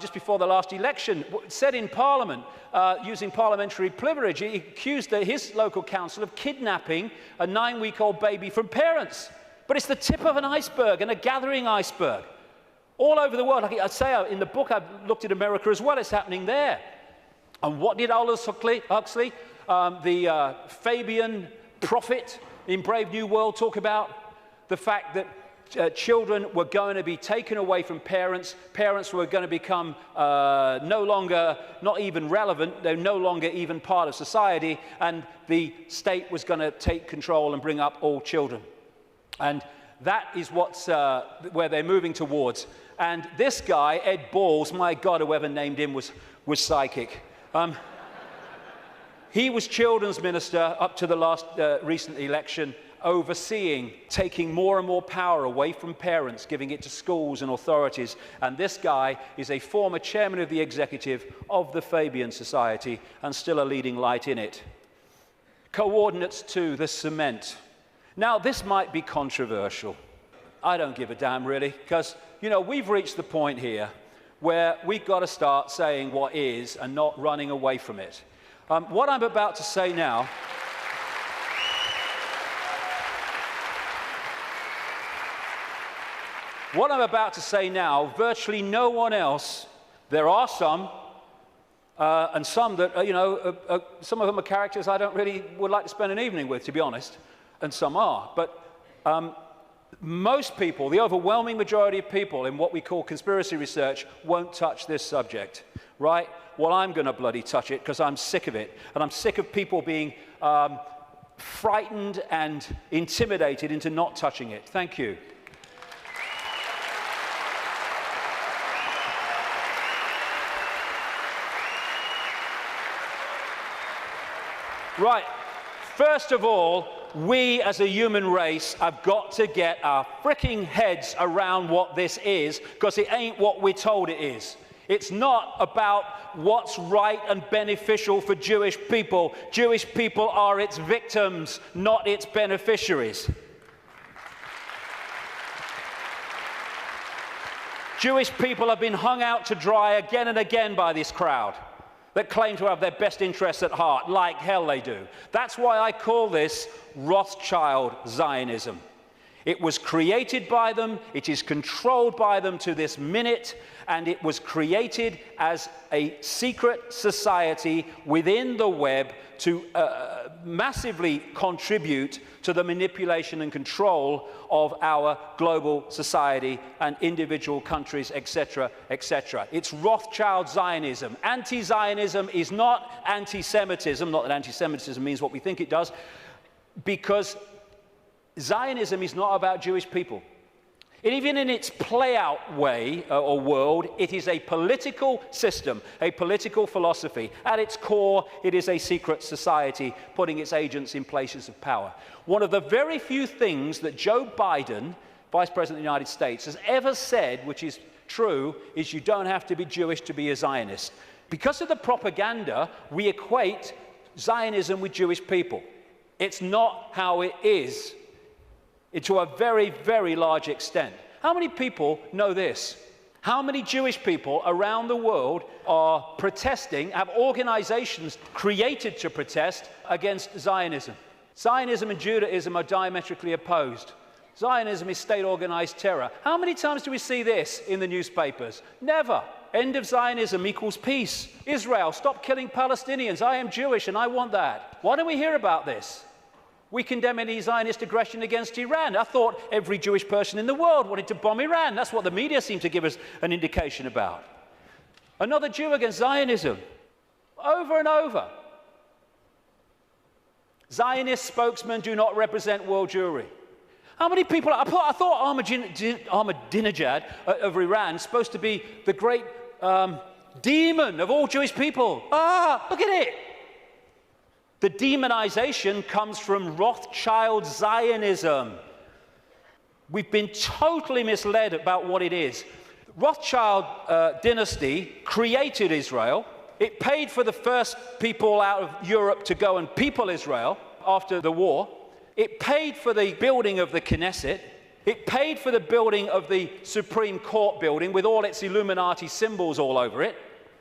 just before the last election, said in Parliament, using parliamentary privilege, he accused his local council of kidnapping a 9-week-old baby from parents. But it's the tip of an iceberg, and a gathering iceberg. All over the world, like I say in the book, I've looked at America as well, it's happening there. And what did Aldous Huxley, the Fabian prophet in Brave New World, talk about? The fact that children were going to be taken away from parents. Parents were going to become no longer, not even relevant. They're no longer even part of society. And the state was going to take control and bring up all children. And that is where they're moving towards. And this guy, Ed Balls, my God, whoever named him was psychic. He was children's minister up to the last recent election, overseeing, taking more and more power away from parents, giving it to schools and authorities. And this guy is a former chairman of the executive of the Fabian Society and still a leading light in it. Coordinates to the cement. Now, this might be controversial. I don't give a damn, really, because, you know, we've reached the point here where we've got to start saying what is and not running away from it. What I'm about to say now virtually no one else, there are some, and some that, you know, some of them are characters I don't really would like to spend an evening with, to be honest, and some are. But most people, the overwhelming majority of people in what we call conspiracy research, won't touch this subject, right? Well, I'm going to bloody touch it because I'm sick of it. And I'm sick of people being frightened and intimidated into not touching it. Thank you. Right. First of all, we as a human race have got to get our freaking heads around what this is, because it ain't what we're told it is. It's not about what's right and beneficial for Jewish people. Jewish people are its victims, not its beneficiaries. Jewish people have been hung out to dry again and again by this crowd that claim to have their best interests at heart, like hell they do. That's why I call this Rothschild Zionism. It was created by them, it is controlled by them to this minute, and it was created as a secret society within the web to massively contribute to the manipulation and control of our global society and individual countries, etc., etc. It's Rothschild Zionism. Anti-Zionism is not anti-Semitism, not that anti-Semitism means what we think it does, because Zionism is not about Jewish people. Even in its play-out way or world, it is a political system, a political philosophy. At its core, it is a secret society putting its agents in places of power. One of the very few things that Joe Biden, Vice President of the United States, has ever said, which is true, is you don't have to be Jewish to be a Zionist. Because of the propaganda, we equate Zionism with Jewish people. It's not how it is. To a very, very large extent. How many people know this? How many Jewish people around the world are protesting, have organizations created to protest against Zionism? Zionism and Judaism are diametrically opposed. Zionism is state-organized terror. How many times do we see this in the newspapers? Never. End of Zionism equals peace. Israel, stop killing Palestinians. I am Jewish and I want that. Why don't we hear about this? We condemn any Zionist aggression against Iran. I thought every Jewish person in the world wanted to bomb Iran. That's what the media seem to give us an indication about. Another Jew against Zionism. Over and over. Zionist spokesmen do not represent world Jewry. How many people... I thought Ahmadinejad of Iran is supposed to be the great demon of all Jewish people. Look at it. The demonization comes from Rothschild Zionism. We've been totally misled about what it is. Rothschild dynasty created Israel. It paid for the first people out of Europe to go and people Israel after the war. It paid for the building of the Knesset. It paid for the building of the Supreme Court building with all its Illuminati symbols all over it.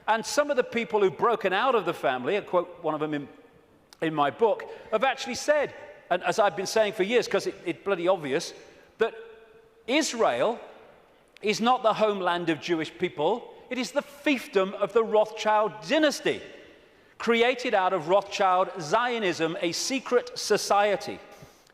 And some of the people who've broken out of the family, I quote one of them in my book, have actually said, and as I've been saying for years, because it's bloody obvious, that Israel is not the homeland of Jewish people, it is the fiefdom of the Rothschild dynasty, created out of Rothschild Zionism, a secret society.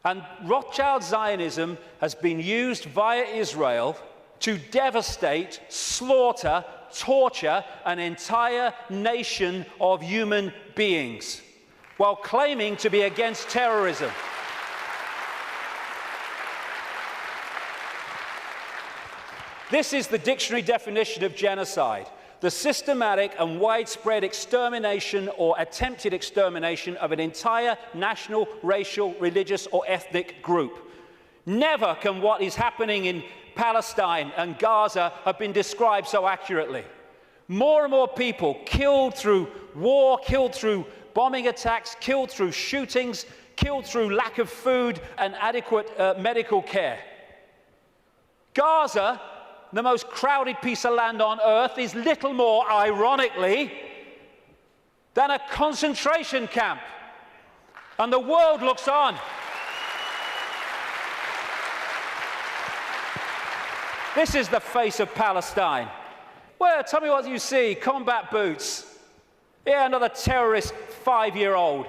And Rothschild Zionism has been used via Israel to devastate, slaughter, torture an entire nation of human beings, while claiming to be against terrorism. This is the dictionary definition of genocide: the systematic and widespread extermination or attempted extermination of an entire national, racial, religious, or ethnic group. Never can what is happening in Palestine and Gaza have been described so accurately. More and more people killed through war, killed through bombing attacks, killed through shootings, killed through lack of food and adequate medical care. Gaza, the most crowded piece of land on earth, is little more, ironically, than a concentration camp. And the world looks on. This is the face of Palestine. Well, tell me what you see. Combat boots. Yeah, another terrorist 5-year-old.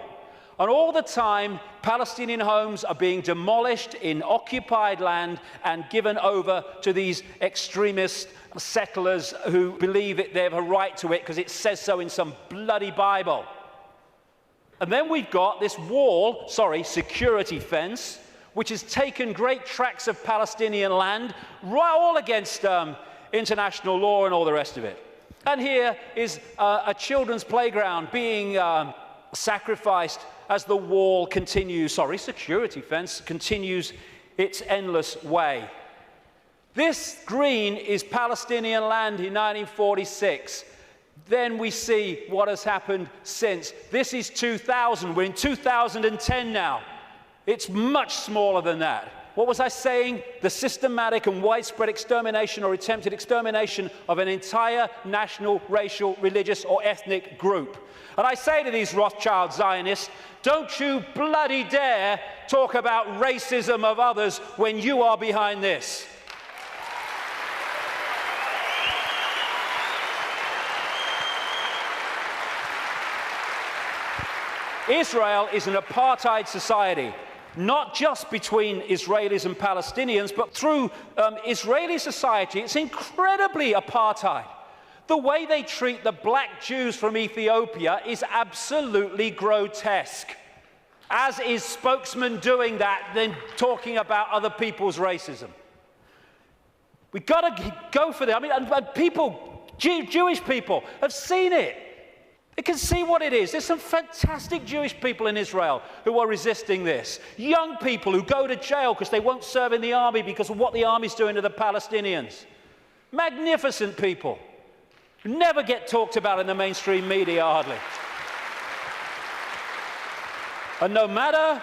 And all the time, Palestinian homes are being demolished in occupied land and given over to these extremist settlers who believe they have a right to it because it says so in some bloody Bible. And then we've got this security fence, which has taken great tracts of Palestinian land, all against international law and all the rest of it. And here is a children's playground being sacrificed as the wall continues, security fence continues its endless way. This green is Palestinian land in 1946. Then we see what has happened since. This is 2000. We're in 2010 now. It's much smaller than that. What was I saying? The systematic and widespread extermination or attempted extermination of an entire national, racial, religious, or ethnic group. And I say to these Rothschild Zionists, don't you bloody dare talk about racism of others when you are behind this. Israel is an apartheid society, not just between Israelis and Palestinians, but through Israeli society. It's incredibly apartheid. The way they treat the black Jews from Ethiopia is absolutely grotesque, as is spokesman doing that, then talking about other people's racism. We've got to go for that. I mean, and people, Jewish people, have seen it. They can see what it is. There's some fantastic Jewish people in Israel who are resisting this. Young people who go to jail because they won't serve in the army because of what the army's doing to the Palestinians. Magnificent people who never get talked about in the mainstream media, hardly. And no matter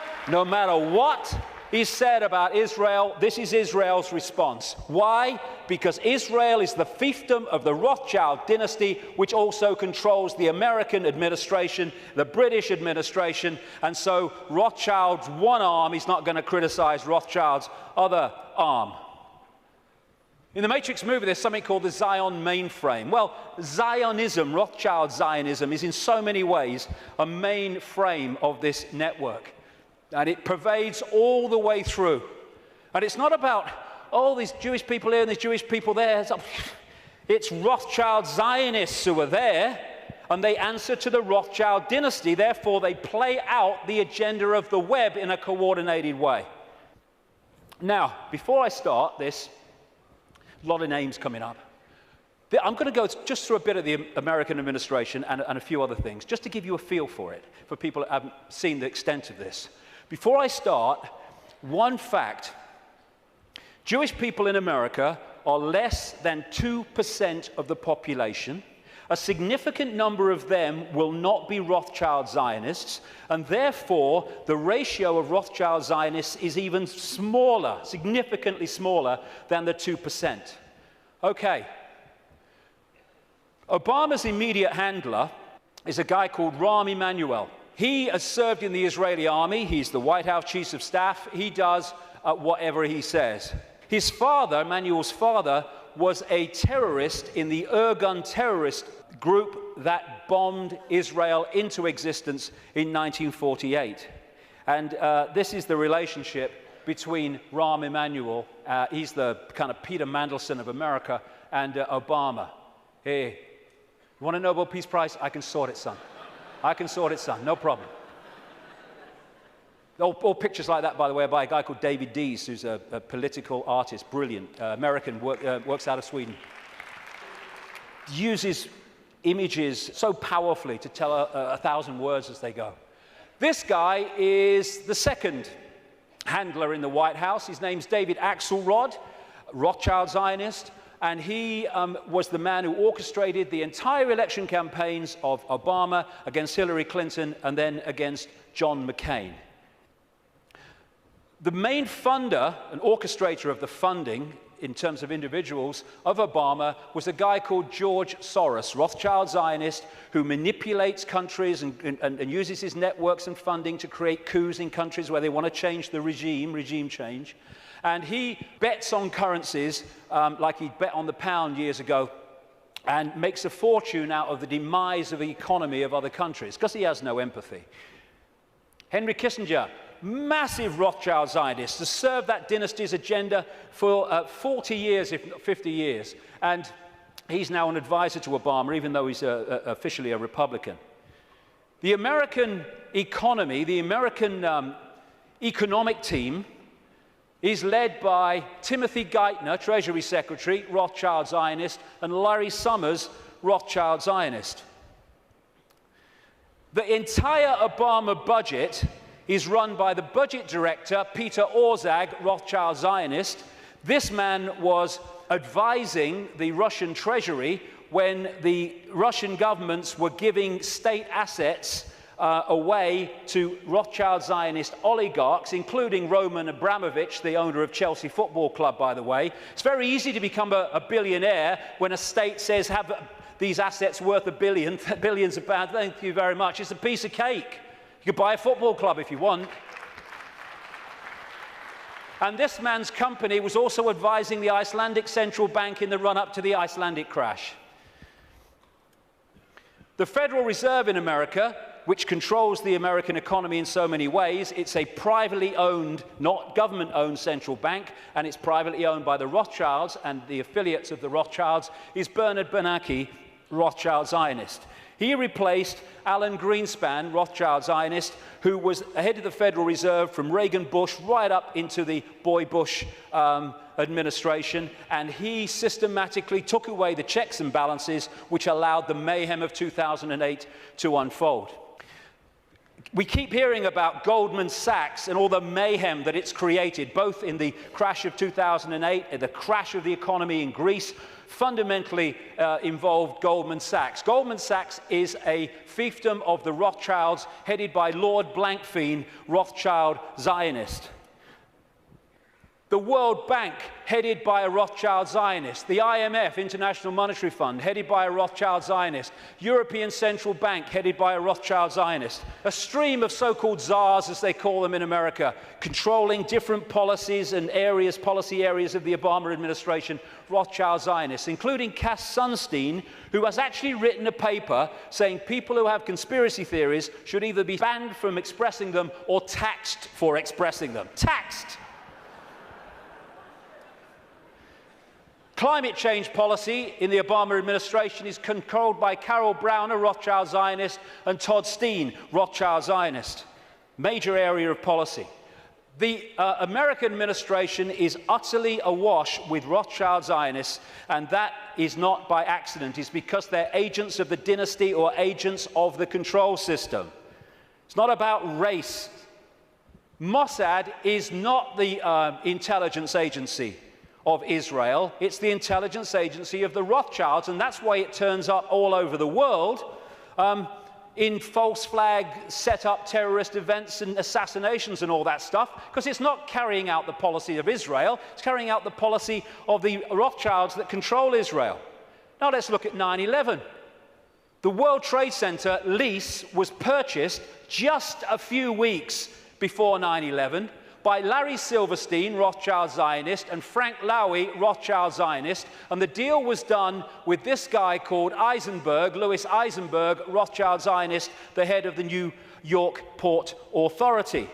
what is said about Israel, this is Israel's response. Why? Because Israel is the fiefdom of the Rothschild dynasty, which also controls the American administration, the British administration, and so Rothschild's one arm is not going to criticize Rothschild's other arm. In the Matrix movie, there's something called the Zion mainframe. Well, Zionism, Rothschild Zionism, is in so many ways a mainframe of this network. And it pervades all the way through. And it's not about, oh, these Jewish people here and these Jewish people there. It's Rothschild Zionists who are there, and they answer to the Rothschild dynasty. Therefore, they play out the agenda of the web in a coordinated way. Now, before I start this, a lot of names coming up. I'm going to go just through a bit of the American administration and a few other things, just to give you a feel for it, for people that haven't seen the extent of this. Before I start, one fact. Jewish people in America are less than 2% of the population. A significant number of them will not be Rothschild Zionists, and therefore the ratio of Rothschild Zionists is even smaller, significantly smaller than the 2%. Okay. Obama's immediate handler is a guy called Rahm Emanuel. He has served in the Israeli army. He's the White House Chief of Staff. He does whatever he says. His father, Emanuel's father, was a terrorist in the Irgun terrorist group that bombed Israel into existence in 1948. And this is the relationship between Rahm Emanuel, he's the kind of Peter Mandelson of America, and Obama. Hey, you want a Nobel Peace Prize? I can sort it, son. I can sort it, son. No problem. All pictures like that, by the way, are by a guy called David Dees, who's a political artist, brilliant, American, works out of Sweden. Uses images so powerfully to tell 1,000 words as they go. This guy is the second handler in the White House. His name's David Axelrod, Rothschild Zionist, and he was the man who orchestrated the entire election campaigns of Obama against Hillary Clinton and then against John McCain. The main funder and orchestrator of the funding in terms of individuals of Obama was a guy called George Soros, Rothschild Zionist, who manipulates countries and uses his networks and funding to create coups in countries where they want to change the regime change. And he bets on currencies like he bet on the pound years ago and makes a fortune out of the demise of the economy of other countries because he has no empathy. Henry Kissinger, massive Rothschild Zionist, has served that dynasty's agenda for 40 years, if not 50 years. And he's now an advisor to Obama, even though he's officially a Republican. The American economy, the American economic team, is led by Timothy Geithner, Treasury Secretary, Rothschild Zionist, and Larry Summers, Rothschild Zionist. The entire Obama budget is run by the budget director, Peter Orszag, Rothschild Zionist. This man was advising the Russian treasury when the Russian governments were giving state assets away to Rothschild Zionist oligarchs, including Roman Abramovich, the owner of Chelsea Football Club, by the way. It's very easy to become a billionaire when a state says, have these assets worth $1 billion, billions of pounds. Thank you very much. It's a piece of cake. You could buy a football club if you want. And this man's company was also advising the Icelandic central bank in the run-up to the Icelandic crash. The Federal Reserve in America, which controls the American economy in so many ways, it's a privately owned, not government-owned central bank, and it's privately owned by the Rothschilds and the affiliates of the Rothschilds, is Bernard Bernanke, Rothschild Zionist. He replaced Alan Greenspan, Rothschild Zionist, who was head of the Federal Reserve from Reagan Bush right up into the Boy Bush administration, and he systematically took away the checks and balances which allowed the mayhem of 2008 to unfold. We keep hearing about Goldman Sachs and all the mayhem that it's created, both in the crash of 2008 and the crash of the economy in Greece, fundamentally involved Goldman Sachs. Goldman Sachs is a fiefdom of the Rothschilds, headed by Lord Blankfein, Rothschild Zionist. The World Bank, headed by a Rothschild Zionist. The IMF, International Monetary Fund, headed by a Rothschild Zionist. European Central Bank, headed by a Rothschild Zionist. A stream of so-called czars, as they call them in America, controlling different policies and areas, policy areas of the Obama administration, Rothschild Zionists, including Cass Sunstein, who has actually written a paper saying people who have conspiracy theories should either be banned from expressing them or taxed for expressing them. Taxed! Climate change policy in the Obama administration is controlled by Carol Browner, Rothschild Zionist, and Todd Steen, Rothschild Zionist. Major area of policy. The American administration is utterly awash with Rothschild Zionists, and that is not by accident. It's because they're agents of the dynasty or agents of the control system. It's not about race. Mossad is not the intelligence agency of Israel. It's the intelligence agency of the Rothschilds, and that's why it turns up all over the world in false flag set up terrorist events and assassinations and all that stuff, because it's not carrying out the policy of Israel, it's carrying out the policy of the Rothschilds that control Israel. Now let's look at 9/11. The World Trade Center lease was purchased just a few weeks before 9/11 by Larry Silverstein, Rothschild Zionist, and Frank Lowy, Rothschild Zionist, and the deal was done with this guy called Eisenberg, Louis Eisenberg, Rothschild Zionist, the head of the New York Port Authority.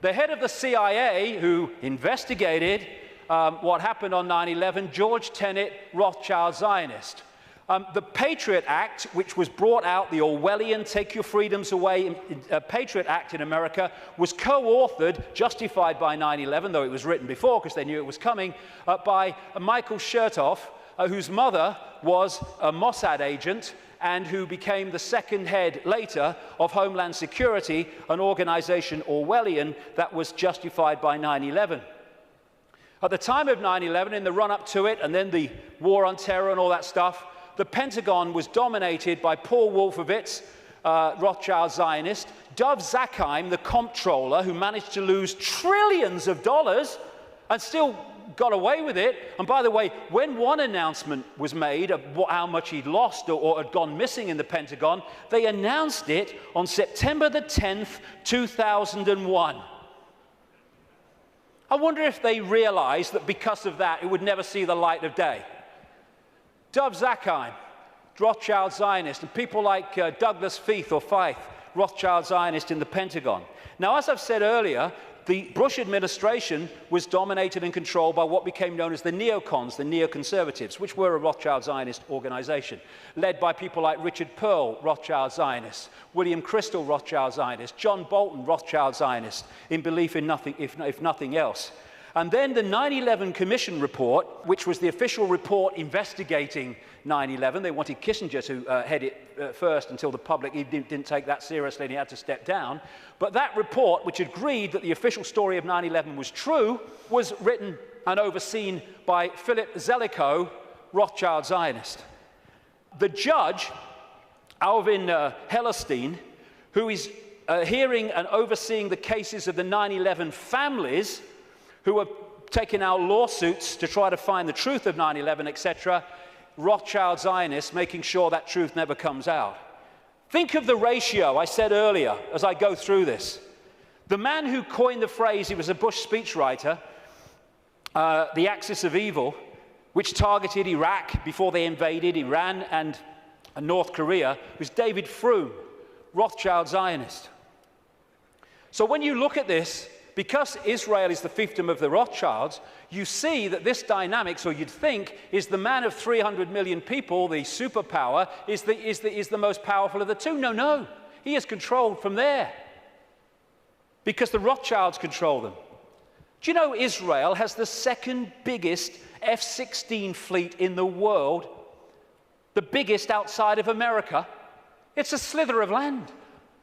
The head of the CIA, who investigated what happened on 9/11, George Tenet, Rothschild Zionist. The Patriot Act, which was brought out, the Orwellian Take Your Freedoms Away Patriot Act in America, was co-authored, justified by 9/11, though it was written before because they knew it was coming, by Michael Chertoff, whose mother was a Mossad agent and who became the second head later of Homeland Security, an organization Orwellian that was justified by 9/11. At the time of 9/11, in the run-up to it, and then the war on terror and all that stuff, the Pentagon was dominated by Paul Wolfowitz, Rothschild Zionist, Dov Zakheim, the comptroller, who managed to lose trillions of dollars and still got away with it. And by the way, when one announcement was made of how much he'd lost or had gone missing in the Pentagon, they announced it on September the 10th, 2001. I wonder if they realized that because of that, it would never see the light of day. Dov Zakheim, Rothschild Zionist, and people like Douglas Feith or Feith, Rothschild Zionist in the Pentagon. Now, as I've said earlier, the Bush administration was dominated and controlled by what became known as the neocons, the neoconservatives, which were a Rothschild Zionist organization, led by people like Richard Pearl, Rothschild Zionist, William Crystal, Rothschild Zionist, John Bolton, Rothschild Zionist, in belief in nothing, if nothing else. And then the 9/11 Commission report, which was the official report investigating 9/11. They wanted Kissinger to head it first until the public didn't take that seriously and he had to step down. But that report, which agreed that the official story of 9/11 was true, was written and overseen by Philip Zelikow, Rothschild Zionist. The judge, Alvin Hellerstein, who is hearing and overseeing the cases of the 9/11 families who are taking out lawsuits to try to find the truth of 9/11, etc., Rothschild Zionists making sure that truth never comes out. Think of the ratio I said earlier as I go through this. The man who coined the phrase, he was a Bush speechwriter, the axis of evil, which targeted Iraq before they invaded Iran and North Korea, was David Froome, Rothschild Zionist. So when you look at this, because Israel is the fiefdom of the Rothschilds, you see that this dynamics, or you'd think, is the man of 300 million people, the superpower, is the most powerful of the two. No, no. He is controlled from there because the Rothschilds control them. Do you know Israel has the second biggest F-16 fleet in the world, the biggest outside of America? It's a slither of land.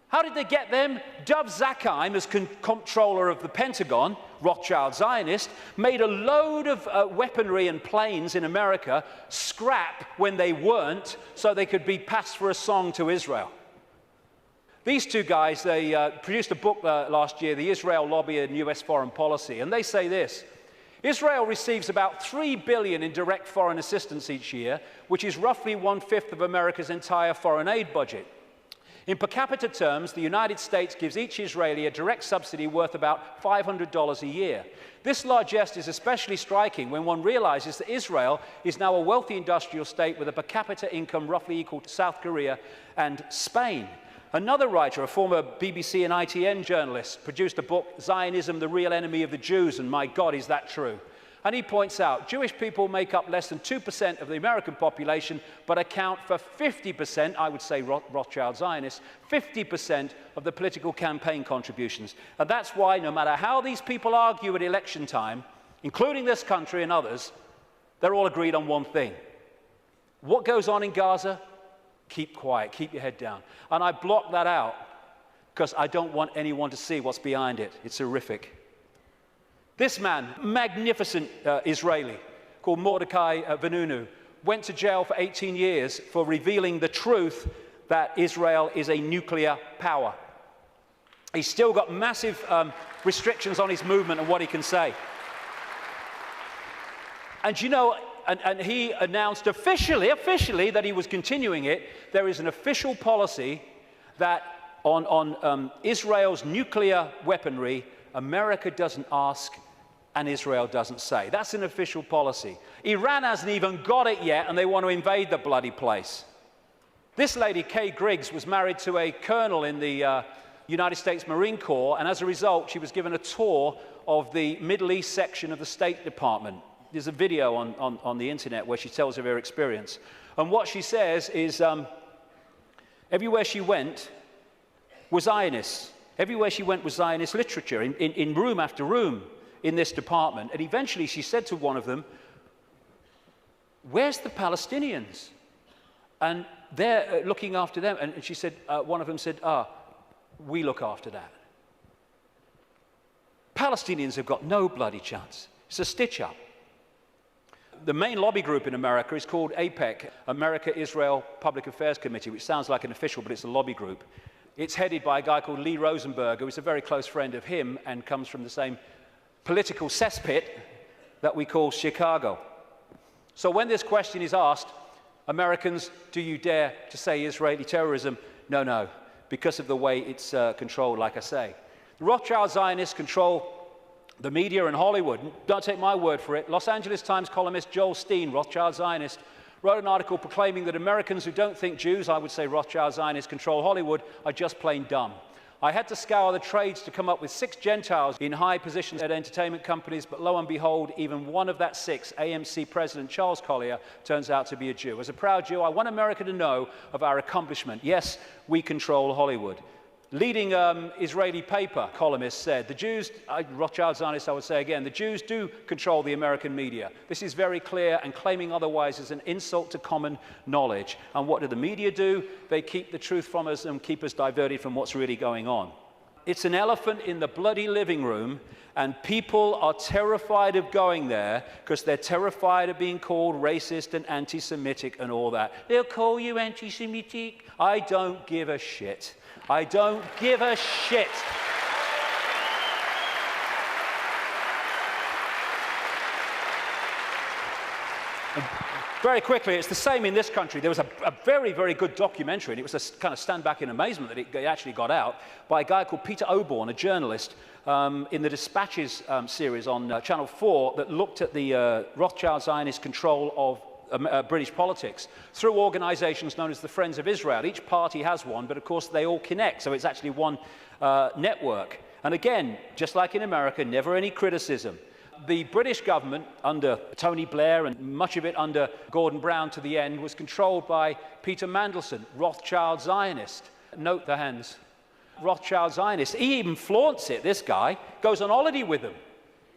How did they get them? Dov Zakheim, as comptroller of the Pentagon, Rothschild Zionist, made a load of weaponry and planes in America scrap when they weren't, so they could be passed for a song to Israel. These two guys, they produced a book last year, The Israel Lobby and US Foreign Policy, and they say this: Israel receives about $3 billion in direct foreign assistance each year, which is roughly 1/5 of America's entire foreign aid budget. In per capita terms, the United States gives each Israeli a direct subsidy worth about $500 a year. This largesse is especially striking when one realizes that Israel is now a wealthy industrial state with a per capita income roughly equal to South Korea and Spain. Another writer, a former BBC and ITN journalist, produced a book, Zionism, the Real Enemy of the Jews, and my God, is that true? And he points out, Jewish people make up less than 2% of the American population, but account for 50%, I would say Rothschild Zionists, 50% of the political campaign contributions. And that's why, no matter how these people argue at election time, including this country and others, they're all agreed on one thing. What goes on in Gaza? Keep quiet, keep your head down. And I block that out because I don't want anyone to see what's behind it. It's horrific. This man, magnificent Israeli, called Mordecai Vanunu, went to jail for 18 years for revealing the truth that Israel is a nuclear power. He's still got massive restrictions on his movement and what he can say. And you know, and he announced officially that he was continuing it. There is an official policy that on Israel's nuclear weaponry, America doesn't ask and Israel doesn't say. That's an official policy. Iran hasn't even got it yet, and they want to invade the bloody place. This lady, Kay Griggs, was married to a colonel in the United States Marine Corps, and as a result, she was given a tour of the Middle East section of the State Department. There's a video on the internet where she tells of her experience. And what she says is, everywhere she went was Zionists. Everywhere she went was Zionist literature, in room after room in this department. And eventually she said to one of them, "Where's the Palestinians?" And they're looking after them. And she said, one of them said, "We look after that." Palestinians have got no bloody chance. It's a stitch-up. The main lobby group in America is called AIPAC, America-Israel Public Affairs Committee, which sounds like an official, but it's a lobby group. It's headed by a guy called Lee Rosenberg, who is a very close friend of him and comes from the same political cesspit that we call Chicago. So when this question is asked, Americans, do you dare to say Israeli terrorism? No, no, because of the way it's controlled, like I say. The Rothschild Zionists control the media and Hollywood. Don't take my word for it. Los Angeles Times columnist Joel Steen, Rothschild Zionist, wrote an article proclaiming that Americans who don't think Jews, I would say Rothschild Zionists, control Hollywood are just plain dumb. I had to scour the trades to come up with 6 Gentiles in high positions at entertainment companies, but lo and behold, even one of that 6, AMC President Charles Collier, turns out to be a Jew. As a proud Jew, I want America to know of our accomplishment. Yes, we control Hollywood. leading Israeli paper columnist said, the Jews, Rothschild Zionists I would say again, the Jews do control the American media. This is very clear, and claiming otherwise is an insult to common knowledge. And what do the media do? They keep the truth from us and keep us diverted from what's really going on. It's an elephant in the bloody living room, and people are terrified of going there because they're terrified of being called racist and anti-Semitic and all that. They'll call you anti-Semitic. I don't give a shit. I don't give a shit. Very quickly, it's the same in this country. There was a very, very good documentary, and it was a kind of stand back in amazement that it actually got out, by a guy called Peter Oborne, a journalist, in the Dispatches series on Channel 4 that looked at the Rothschild Zionist control of British politics through organizations known as the Friends of Israel. Each party has one, but of course they all connect, so it's actually one network. And again, just like in America, never any criticism. The British government, under Tony Blair and much of it under Gordon Brown to the end, was controlled by Peter Mandelson, Rothschild Zionist. Note the hands. Rothschild Zionist. He even flaunts it, this guy, goes on holiday with them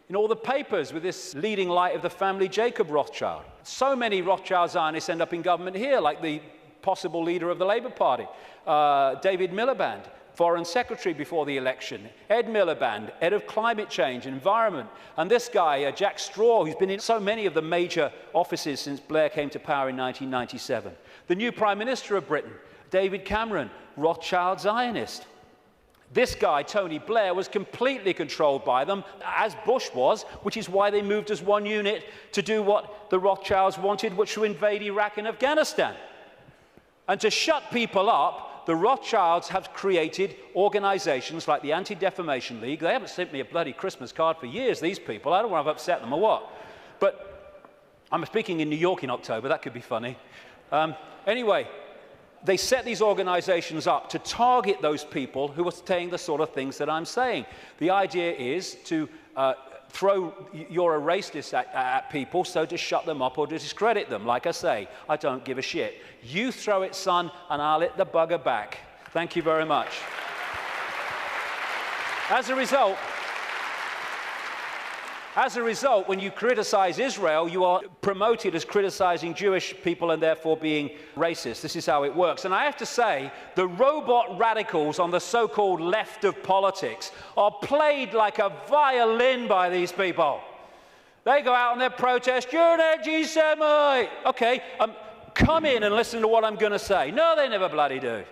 in all the papers with this leading light of the family, Jacob Rothschild. So many Rothschild Zionists end up in government here, like the possible leader of the Labour Party, David Miliband, Foreign Secretary before the election, Ed Miliband, head of climate change and environment, and this guy, Jack Straw, who's been in so many of the major offices since Blair came to power in 1997. The new Prime Minister of Britain, David Cameron, Rothschild Zionist. This guy, Tony Blair, was completely controlled by them, as Bush was, which is why they moved as one unit to do what the Rothschilds wanted, which was to invade Iraq and Afghanistan. And to shut people up, the Rothschilds have created organizations like the Anti-Defamation League. They haven't sent me a bloody Christmas card for years, these people. I don't want to upset them or what. But I'm speaking in New York in October. That could be funny. Anyway, they set these organizations up to target those people who are saying the sort of things that I'm saying. The idea is to throw you're a racist at people, so to shut them up or to discredit them. Like I say, I don't give a shit. You throw it, son, and I'll hit the bugger back. Thank you very much. As a result, when you criticize Israel, you are promoted as criticizing Jewish people and therefore being racist. This is how it works. And I have to say, the robot radicals on the so-called left of politics are played like a violin by these people. They go out on their protest, you're an anti-Semite. Okay, come in and listen to what I'm going to say. No, they never bloody do.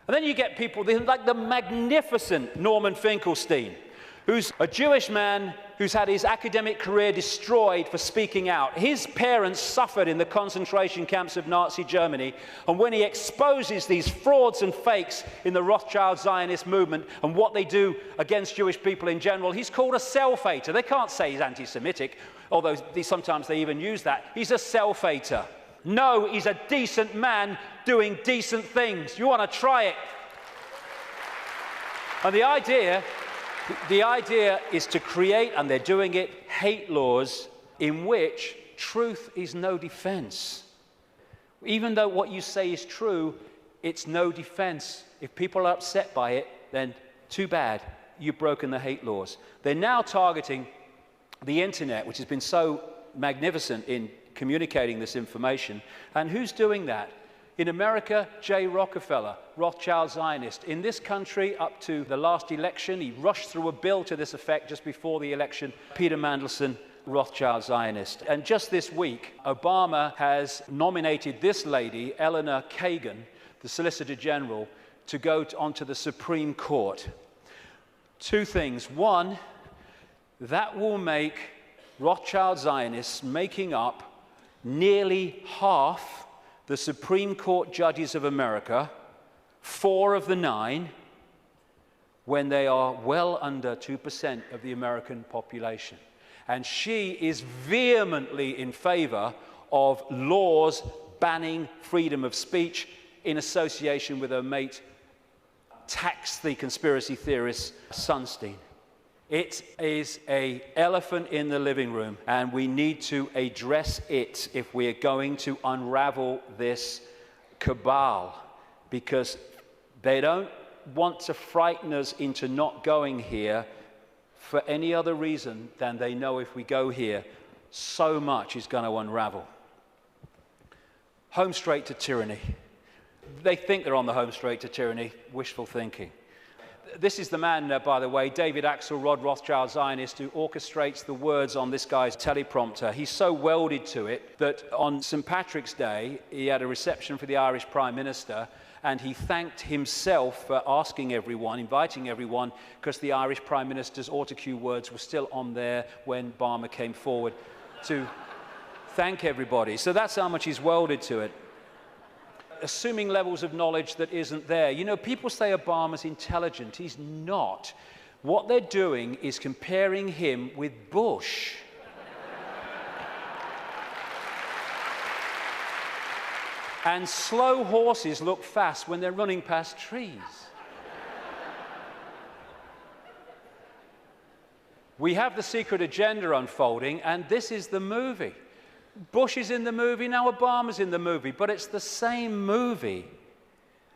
And then you get people like the magnificent Norman Finkelstein, who's a Jewish man who's had his academic career destroyed for speaking out. His parents suffered in the concentration camps of Nazi Germany, and when he exposes these frauds and fakes in the Rothschild Zionist movement and what they do against Jewish people in general, he's called a self-hater. They can't say he's anti-Semitic, although sometimes they even use that. He's a self-hater. No, he's a decent man doing decent things. You want to try it. And the idea is to create, and they're doing it, hate laws in which truth is no defense. Even though what you say is true, it's no defense. If people are upset by it, then too bad, you've broken the hate laws. They're now targeting the internet, which has been so magnificent in communicating this information. And who's doing that? In America, J. Rockefeller, Rothschild Zionist. In this country, up to the last election, he rushed through a bill to this effect just before the election, Peter Mandelson, Rothschild Zionist. And just this week, Obama has nominated this lady, Eleanor Kagan, the Solicitor General, to go onto the Supreme Court. Two things. One, that will make Rothschild Zionists making up nearly half the Supreme Court judges of America, 4 of the 9, when they are well under 2% of the American population. And she is vehemently in favor of laws banning freedom of speech in association with her mate, tax the conspiracy theorist Sunstein. It is an elephant in the living room, and we need to address it if we are going to unravel this cabal, because They don't want to frighten us into not going here for any other reason than they know if we go here, so much is going to unravel. Home straight to tyranny. They think they're on the home straight to tyranny, wishful thinking. This is the man, by the way, David Axelrod, Rothschild Zionist, who orchestrates the words on this guy's teleprompter. He's so welded to it that on St. Patrick's Day, he had a reception for the Irish Prime Minister, and he thanked himself for asking everyone, inviting everyone, because the Irish Prime Minister's autocue words were still on there when Barmer came forward to thank everybody. So that's how much he's welded to it. Assuming levels of knowledge that isn't there. You know, people say Obama's intelligent. He's not. What they're doing is comparing him with Bush. And slow horses look fast when they're running past trees. We have the secret agenda unfolding, and this is the movie. Bush is in the movie, now Obama's in the movie, but it's the same movie.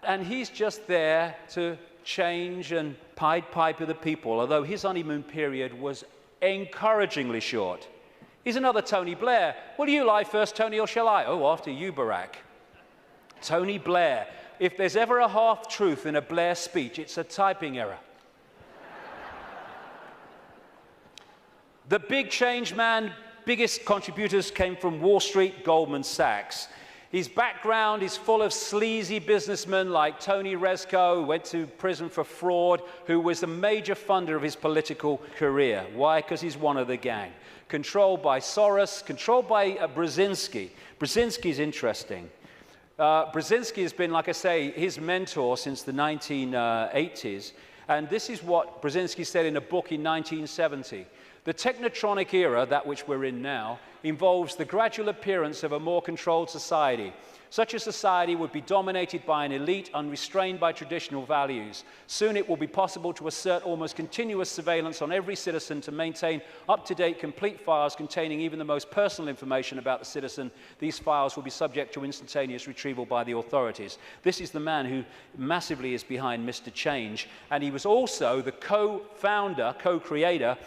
And he's just there to change and Pied Piper the people, although his honeymoon period was encouragingly short. He's another Tony Blair. Will you lie first, Tony, or shall I? Oh, after you, Barack. Tony Blair. If there's ever a half-truth in a Blair speech, it's a typing error. The big change man, biggest contributors came from Wall Street, Goldman Sachs. His background is full of sleazy businessmen like Tony Rezko, who went to prison for fraud, who was a major funder of his political career. Why? Because he's one of the gang. Controlled by Soros, controlled by Brzezinski. Brzezinski's interesting. Brzezinski has been, like I say, his mentor since the 1980s. And this is what Brzezinski said in a book in 1970. The technotronic era, that which we're in now, involves the gradual appearance of a more controlled society. Such a society would be dominated by an elite unrestrained by traditional values. Soon it will be possible to assert almost continuous surveillance on every citizen to maintain up-to-date complete files containing even the most personal information about the citizen. These files will be subject to instantaneous retrieval by the authorities. This is the man who massively is behind Mr. Change, and he was also the co-founder, co-creator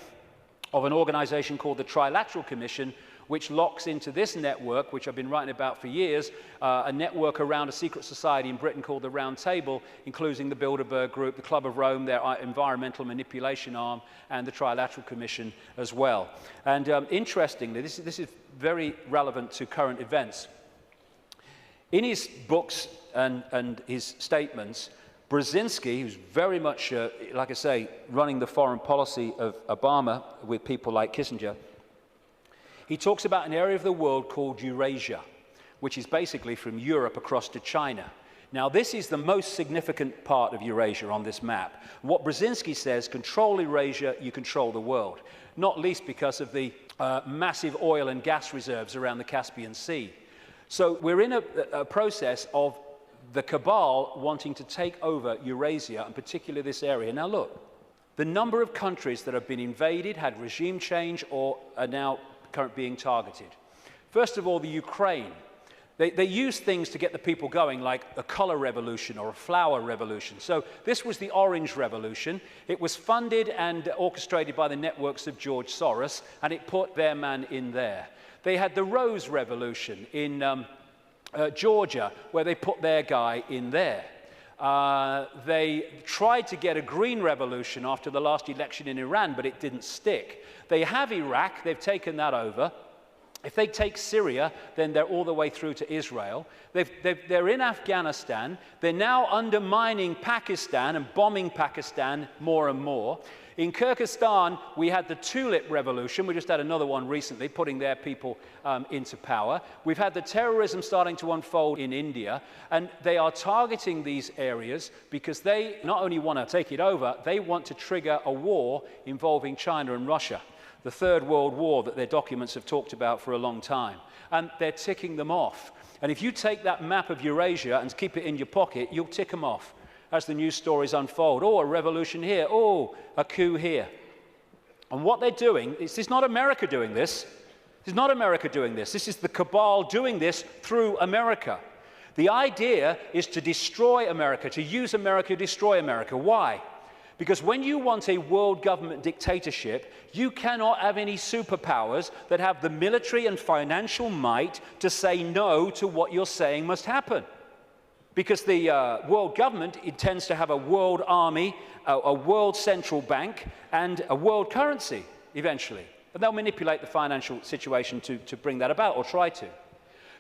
of an organization called the Trilateral Commission, which locks into this network, which I've been writing about for years, a network around a secret society in Britain called the Round Table, including the Bilderberg Group, the Club of Rome, their environmental manipulation arm, and the Trilateral Commission as well. And interestingly, this is very relevant to current events. In his books and his statements, Brzezinski, who's very much, like I say, running the foreign policy of Obama with people like Kissinger, he talks about an area of the world called Eurasia, which is basically from Europe across to China. Now, this is the most significant part of Eurasia on this map. What Brzezinski says, control Eurasia, you control the world, not least because of the massive oil and gas reserves around the Caspian Sea. So we're in a process of the cabal wanting to take over Eurasia, and particularly this area. Now look, the number of countries that have been invaded, had regime change, or are now currently being targeted. First of all, the Ukraine. They use things to get the people going, like a color revolution or a flower revolution. So this was the Orange Revolution. It was funded and orchestrated by the networks of George Soros, and it put their man in there. They had the Rose Revolution in Georgia, where they put their guy in there. They tried to get a green revolution after the last election in Iran, but it didn't stick. They have Iraq, they've taken that over. If they take Syria, then they're all the way through to Israel. They're in Afghanistan. They're now undermining Pakistan and bombing Pakistan more and more. In Kyrgyzstan, we had the Tulip Revolution. We just had another one recently, putting their people into power. We've had the terrorism starting to unfold in India, and they are targeting these areas because they not only want to take it over, they want to trigger a war involving China and Russia, the Third World War that their documents have talked about for a long time. And they're ticking them off. And if you take that map of Eurasia and keep it in your pocket, you'll tick them off as the news stories unfold. Oh, a revolution here. Oh, a coup here. And what they're doing, this is not America doing this. This is not America doing this. This is the cabal doing this through America. The idea is to destroy America, to use America to destroy America. Why? Because when you want a world government dictatorship, you cannot have any superpowers that have the military and financial might to say no to what you're saying must happen. Because the world government intends to have a world army, a world central bank, and a world currency, eventually. And they'll manipulate the financial situation to bring that about, or try to.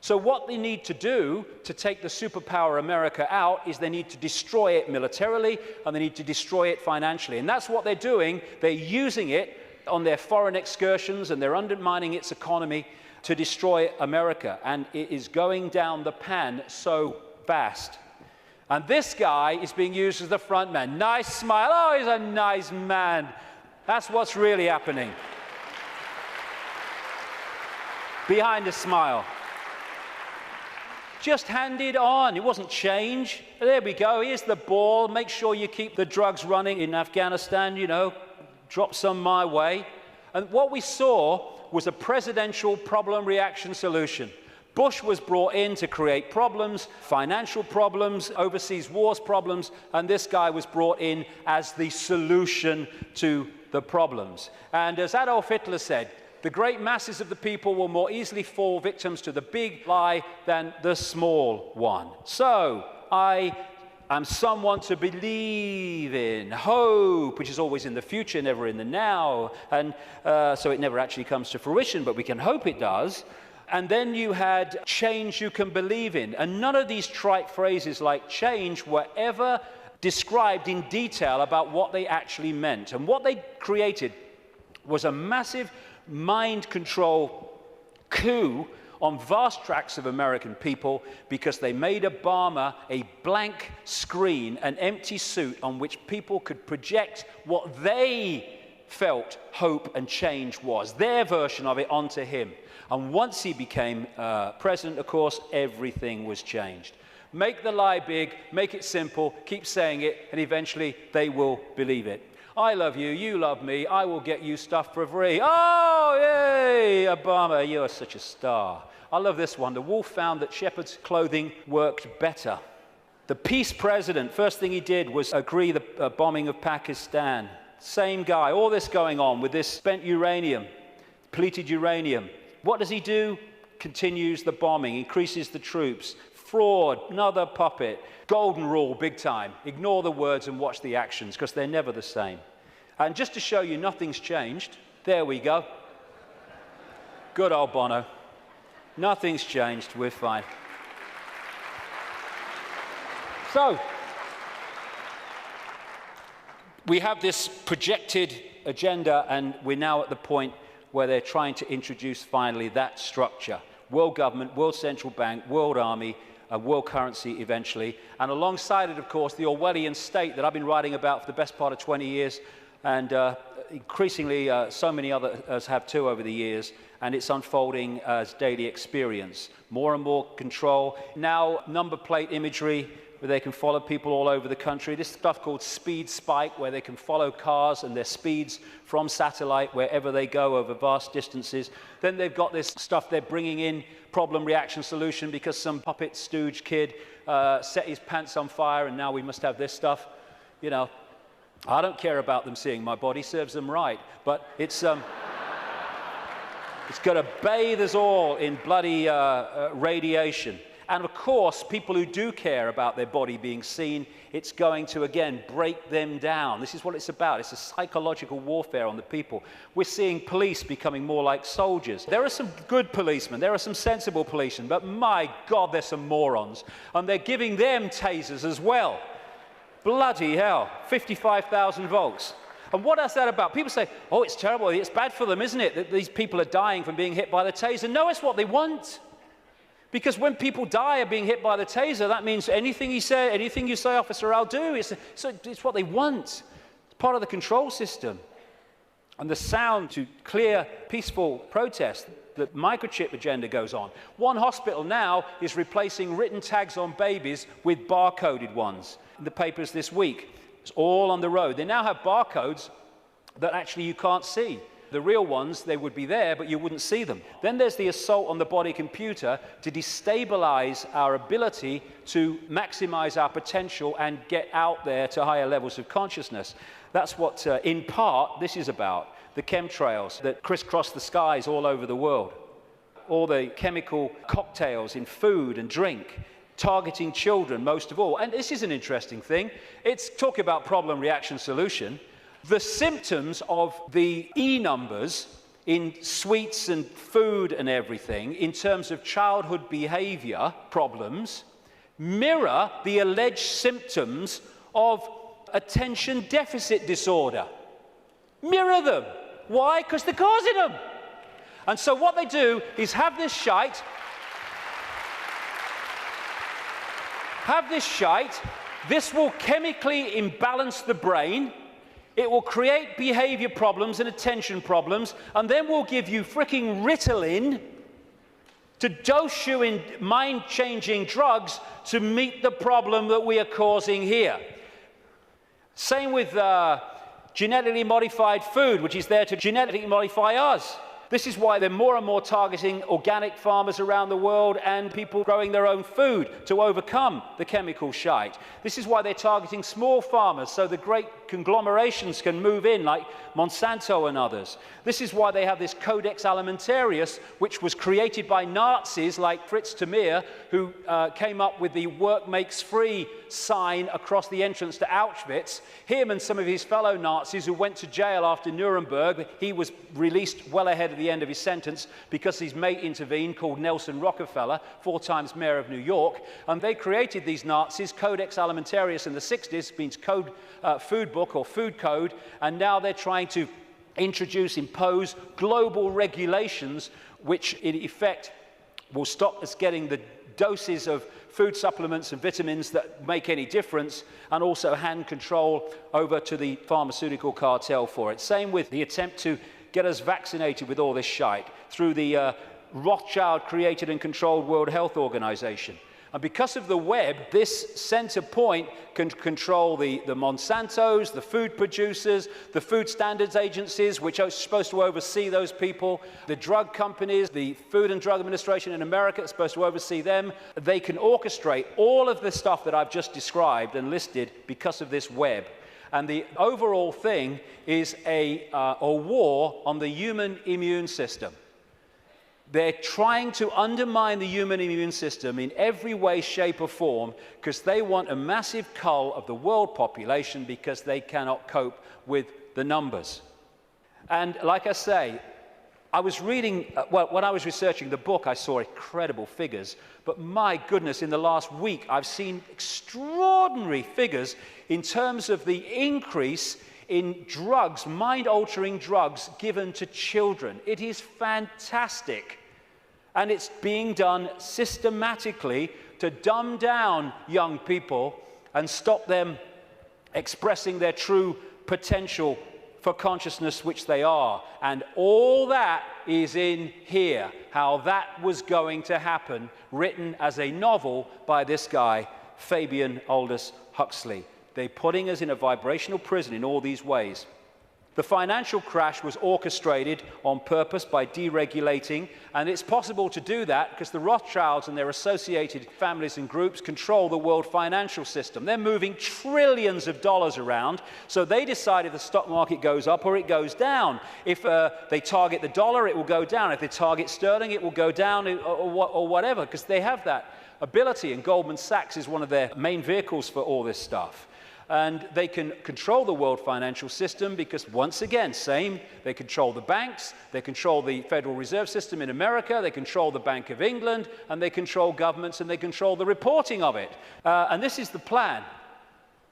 So what they need to do to take the superpower America out is they need to destroy it militarily, and they need to destroy it financially. And that's what they're doing. They're using it on their foreign excursions, and they're undermining its economy to destroy America. And it is going down the pan so fast. And this guy is being used as the front man. Nice smile. Oh, he's a nice man. That's what's really happening. Behind the smile. Just hand it on. It wasn't change. There we go. Here's the ball. Make sure you keep the drugs running in Afghanistan, you know. Drop some my way. And what we saw was a presidential problem reaction solution. Bush was brought in to create problems, financial problems, overseas wars problems, and this guy was brought in as the solution to the problems. And as Adolf Hitler said, the great masses of the people will more easily fall victims to the big lie than the small one. So, I am someone to believe in. Hope, which is always in the future, never in the now. And so it never actually comes to fruition, but we can hope it does. And then you had change you can believe in. And none of these trite phrases like change were ever described in detail about what they actually meant. And what they created was a massive mind control coup on vast tracts of American people, because they made Obama a blank screen, an empty suit on which people could project what they felt hope and change was, their version of it, onto him. And once he became president, of course, everything was changed. Make the lie big, make it simple, keep saying it, and eventually they will believe it. I love you, you love me, I will get you stuff for free. Oh, yay, Obama, you are such a star. I love this one. The wolf found that shepherd's clothing worked better. The peace president, first thing he did was agree the bombing of Pakistan. Same guy, all this going on with this spent uranium, depleted uranium. What does he do? Continues the bombing, increases the troops. Fraud, another puppet. Golden rule, big time. Ignore the words and watch the actions, because they're never the same. And just to show you nothing's changed, there we go. Good old Bono. Nothing's changed, we're fine. So, we have this projected agenda, and we're now at the point where they're trying to introduce finally that structure. World government, world central bank, world army, a world currency eventually, and alongside it, of course, the Orwellian state that I've been writing about for the best part of 20 years, and increasingly so many others have too over the years, and it's unfolding as daily experience. More and more control. Now, number plate imagery, where they can follow people all over the country. This stuff called Speed Spike, where they can follow cars and their speeds from satellite wherever they go over vast distances. Then they've got this stuff they're bringing in, problem reaction solution, because some puppet stooge kid set his pants on fire, and now we must have this stuff. You know, I don't care about them seeing my body, serves them right, but it's going to bathe us all in bloody radiation. And of course, people who do care about their body being seen, it's going to, again, break them down. This is what it's about. It's a psychological warfare on the people. We're seeing police becoming more like soldiers. There are some good policemen. There are some sensible policemen. But my God, there's some morons. And they're giving them tasers as well. Bloody hell. 55,000 volts. And what is that about? People say, oh, it's terrible. It's bad for them, isn't it, that these people are dying from being hit by the taser? No, it's what they want. Because when people die of being hit by the taser, that means anything you say, officer, I'll do. It's what they want. It's part of the control system. And the sound to clear, peaceful protest, the microchip agenda goes on. One hospital now is replacing written tags on babies with barcoded ones. In the papers this week, it's all on the road. They now have barcodes that actually you can't see. The real ones, they would be there, but you wouldn't see them. Then there's the assault on the body computer to destabilize our ability to maximize our potential and get out there to higher levels of consciousness. That's what, in part, this is about. The chemtrails that crisscross the skies all over the world. All the chemical cocktails in food and drink, targeting children most of all. And this is an interesting thing. It's talk about problem, reaction, solution. The symptoms of the E numbers in sweets and food and everything, in terms of childhood behavior problems, mirror the alleged symptoms of attention deficit disorder. Mirror them. Why? Because they're causing them. And so what they do is have this shite, this will chemically imbalance the brain, it will create behavior problems and attention problems, and then we'll give you fricking Ritalin to dose you in mind-changing drugs to meet the problem that we are causing here. Same with genetically modified food, which is there to genetically modify us. This is why they're more and more targeting organic farmers around the world and people growing their own food to overcome the chemical shite. This is why they're targeting small farmers so the great conglomerations can move in, like Monsanto and others. This is why they have this Codex Alimentarius, which was created by Nazis like Fritz Tamir, who came up with the work makes free sign across the entrance to Auschwitz. Him and some of his fellow Nazis who went to jail after Nuremberg, he was released well ahead of the end of his sentence because his mate intervened, called Nelson Rockefeller, 4 times mayor of New York, and they created these Nazis. Codex Alimentarius in the 60s means code, food book or food code, and now they're trying to impose global regulations which in effect will stop us getting the doses of food supplements and vitamins that make any difference, and also hand control over to the pharmaceutical cartel for it. Same with the attempt to get us vaccinated with all this shite through the Rothschild-created and controlled World Health Organization. And because of the web, this center point can control the Monsantos, the food producers, the food standards agencies, which are supposed to oversee those people, the drug companies, the Food and Drug Administration in America is supposed to oversee them. They can orchestrate all of the stuff that I've just described and listed because of this web. And the overall thing is a war on the human immune system. They're trying to undermine the human immune system in every way, shape, or form because they want a massive cull of the world population because they cannot cope with the numbers. And like I say, I was reading, well, when I was researching the book, I saw incredible figures. But my goodness, in the last week, I've seen extraordinary figures in terms of the increase in drugs, mind-altering drugs given to children. It is fantastic. And it's being done systematically to dumb down young people and stop them expressing their true potential for consciousness, which they are. And all that is in here, how that was going to happen, written as a novel by this guy, Fabian Aldous Huxley. They're putting us in a vibrational prison in all these ways. The financial crash was orchestrated on purpose by deregulating, and it's possible to do that because the Rothschilds and their associated families and groups control the world financial system. They're moving trillions of dollars around, so they decide if the stock market goes up or it goes down. If they target the dollar, it will go down. If they target sterling, it will go down or whatever, because they have that ability, and Goldman Sachs is one of their main vehicles for all this stuff. And they can control the world financial system because, once again, same, they control the banks, they control the Federal Reserve System in America, they control the Bank of England, and they control governments, and they control the reporting of it. And this is the plan.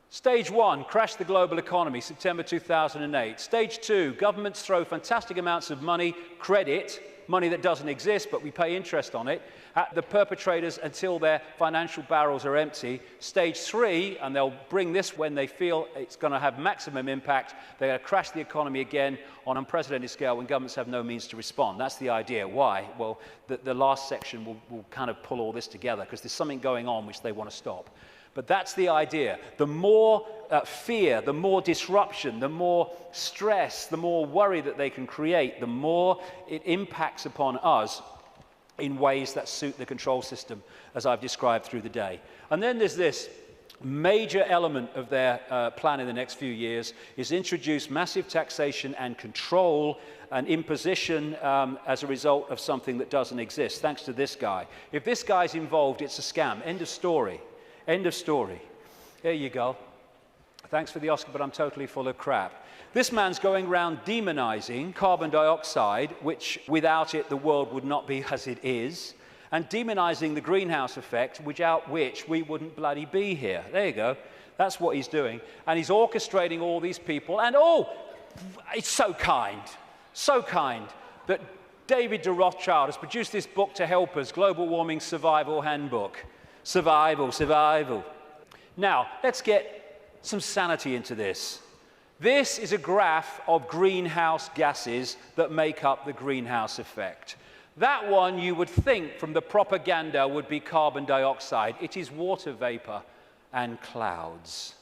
Stage 1, crash the global economy, September 2008. Stage 2, governments throw fantastic amounts of money, credit, money that doesn't exist, but we pay interest on it, at the perpetrators until their financial barrels are empty. Stage 3, and they'll bring this when they feel it's going to have maximum impact, they're going to crash the economy again on an unprecedented scale when governments have no means to respond. That's the idea. Why? Well, the last section will kind of pull all this together because there's something going on which they want to stop. But that's the idea. The more fear, the more disruption, the more stress, the more worry that they can create, the more it impacts upon us in ways that suit the control system, as I've described through the day. And then there's this major element of their plan in the next few years is introduce massive taxation and control and imposition as a result of something that doesn't exist, thanks to this guy. If this guy's involved, it's a scam. End of story. End of story. There you go. Thanks for the Oscar, but I'm totally full of crap. This man's going around demonizing carbon dioxide, which without it the world would not be as it is, and demonizing the greenhouse effect, without which we wouldn't bloody be here. There you go. That's what he's doing. And he's orchestrating all these people. And oh, it's so kind that David de Rothschild has produced this book to help us, Global Warming Survival Handbook. Survival. Now, let's get some sanity into this. This is a graph of greenhouse gases that make up the greenhouse effect. That one you would think from the propaganda would be carbon dioxide. It is water vapor and clouds.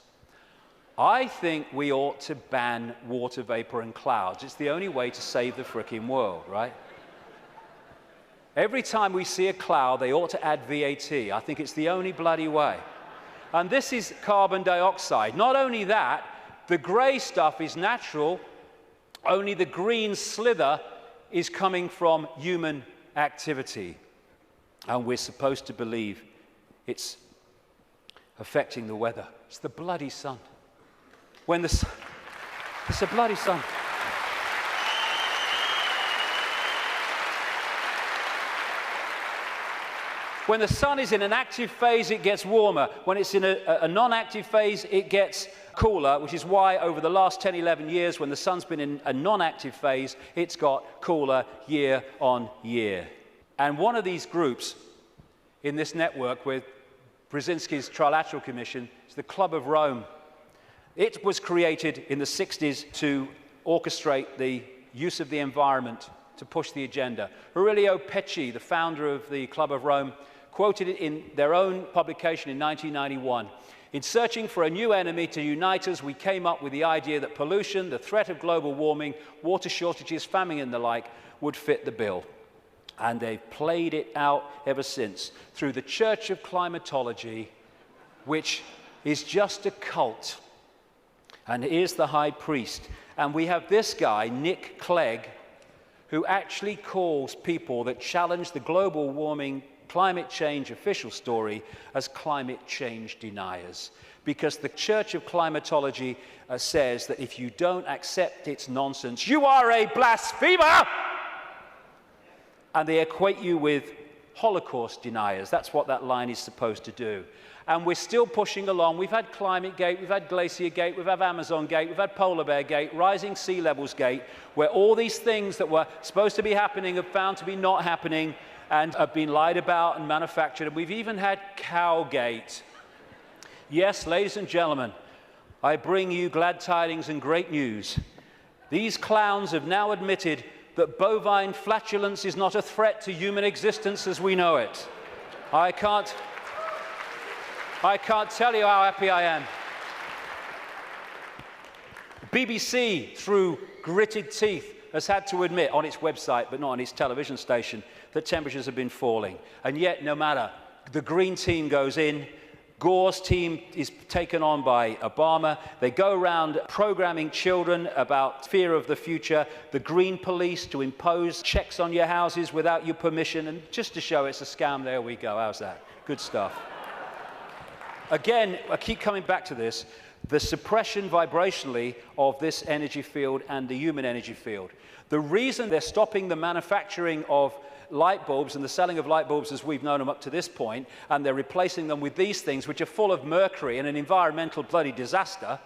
I think we ought to ban water vapor and clouds. It's the only way to save the frickin' world, right? Every time we see a cloud, they ought to add VAT. I think it's the only bloody way. And this is carbon dioxide. Not only that, the gray stuff is natural, only the green slither is coming from human activity. And we're supposed to believe it's affecting the weather. It's the bloody sun. It's the bloody sun. When the sun is in an active phase, it gets warmer. When it's in a non-active phase, it gets cooler, which is why over the last 10, 11 years, when the sun's been in a non-active phase, it's got cooler year on year. And one of these groups in this network with Brzezinski's Trilateral Commission is the Club of Rome. It was created in the 60s to orchestrate the use of the environment to push the agenda. Aurelio Pecci, the founder of the Club of Rome, quoted it in their own publication in 1991. In searching for a new enemy to unite us, we came up with the idea that pollution, the threat of global warming, water shortages, famine and the like would fit the bill. And they've played it out ever since through the Church of Climatology, which is just a cult. And here's the high priest. And we have this guy, Nick Clegg, who actually calls people that challenge the global warming climate change official story as climate change deniers. Because the Church of Climatology says that if you don't accept its nonsense, you are a blasphemer! And they equate you with Holocaust deniers. That's what that line is supposed to do. And we're still pushing along. We've had Climate Gate, we've had Glacier Gate, we've had Amazon Gate, we've had Polar Bear Gate, Rising Sea Levels Gate, where all these things that were supposed to be happening have found to be not happening and have been lied about and manufactured. And we've even had Cowgate. Yes, ladies and gentlemen, I bring you glad tidings and great news. These clowns have now admitted that bovine flatulence is not a threat to human existence as we know it. I can't tell you how happy I am. BBC, through gritted teeth, has had to admit on its website, but not on its television station, that temperatures have been falling. And yet, no matter, the Green Team goes in, Gore's team is taken on by Obama. They go around programming children about fear of the future, the Green Police to impose checks on your houses without your permission, and just to show it's a scam, there we go. How's that? Good stuff. Again, I keep coming back to this, the suppression vibrationally of this energy field and the human energy field. The reason they're stopping the manufacturing of light bulbs and the selling of light bulbs as we've known them up to this point, and they're replacing them with these things which are full of mercury and an environmental bloody disaster,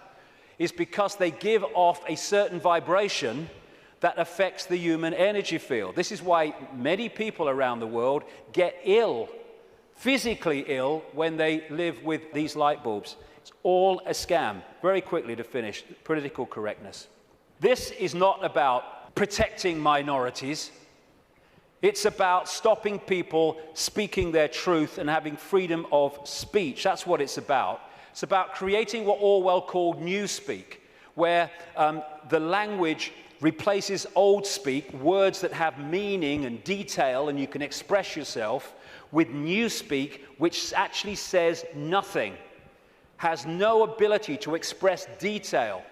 is because they give off a certain vibration that affects the human energy field. This is why many people around the world get ill, physically ill, when they live with these light bulbs. It's all a scam. Very quickly to finish, political correctness. This is not about protecting minorities. It's about stopping people speaking their truth and having freedom of speech. That's what it's about. It's about creating what Orwell called newspeak, where the language replaces old speak, words that have meaning and detail and you can express yourself, with newspeak, which actually says nothing, has no ability to express detail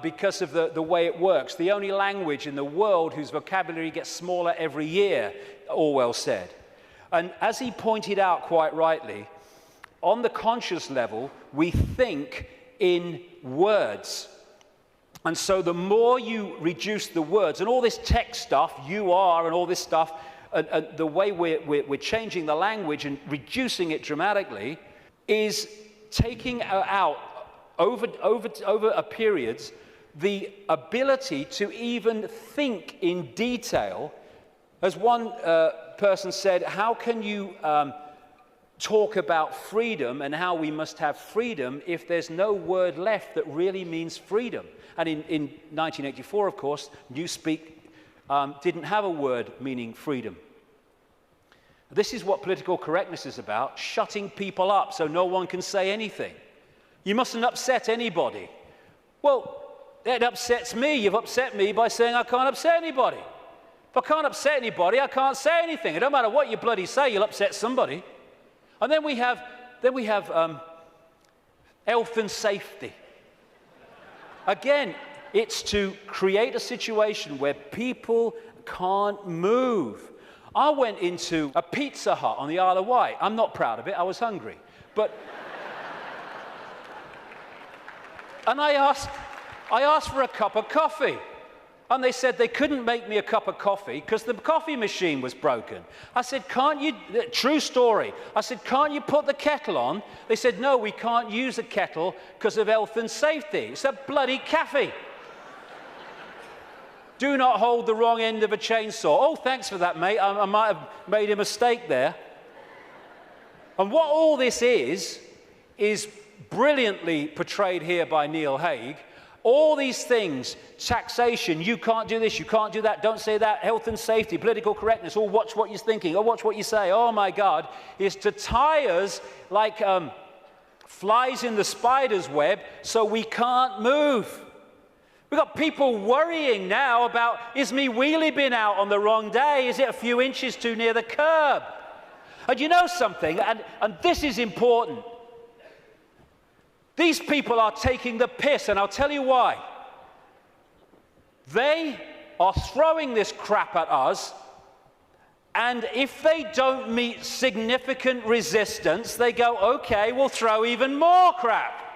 because of the way it works. The only language in the world whose vocabulary gets smaller every year, Orwell said. And as he pointed out quite rightly, on the conscious level, we think in words. And so the more you reduce the words, and all this tech stuff, you are, and all this stuff, and the way we're changing the language and reducing it dramatically, is taking out, over a periods, the ability to even think in detail. As one person said, how can you talk about freedom and how we must have freedom if there's no word left that really means freedom? And in 1984, of course, newspeak didn't have a word meaning freedom. This is what political correctness is about, shutting people up so no one can say anything. You mustn't upset anybody. Well, it upsets me. You've upset me by saying I can't upset anybody. If I can't upset anybody, I can't say anything. It don't matter what you bloody say, you'll upset somebody. And then we have health and safety. Again, it's to create a situation where people can't move. I went into a Pizza Hut on the Isle of Wight. I'm not proud of it, I was hungry. And I asked for a cup of coffee. And they said they couldn't make me a cup of coffee because the coffee machine was broken. I said, can't you, true story. I said, can't you put the kettle on? They said, no, we can't use a kettle because of health and safety. It's a bloody cafe. Do not hold the wrong end of a chainsaw. Oh, thanks for that, mate. I might have made a mistake there. And what all this is brilliantly portrayed here by Neil Haig. All these things, taxation, you can't do this, you can't do that, don't say that, health and safety, political correctness, oh, watch what you're thinking, oh, watch what you say, oh my God, is to tie us like flies in the spider's web so we can't move. We've got people worrying now about, is me wheelie bin out on the wrong day? Is it a few inches too near the curb? And you know something, and this is important. These people are taking the piss, and I'll tell you why. They are throwing this crap at us, and if they don't meet significant resistance, they go, okay, we'll throw even more crap.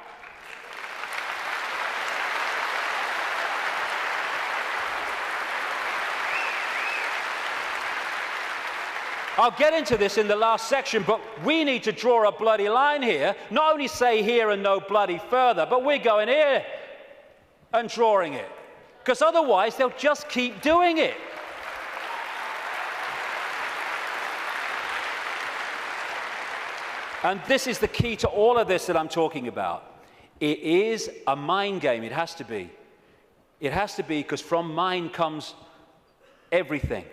I'll get into this in the last section, but we need to draw a bloody line here. Not only say here and no bloody further, but we're going here and drawing it. Because otherwise, they'll just keep doing it. And this is the key to all of this that I'm talking about. It is a mind game. It has to be. It has to be, because from mind comes everything.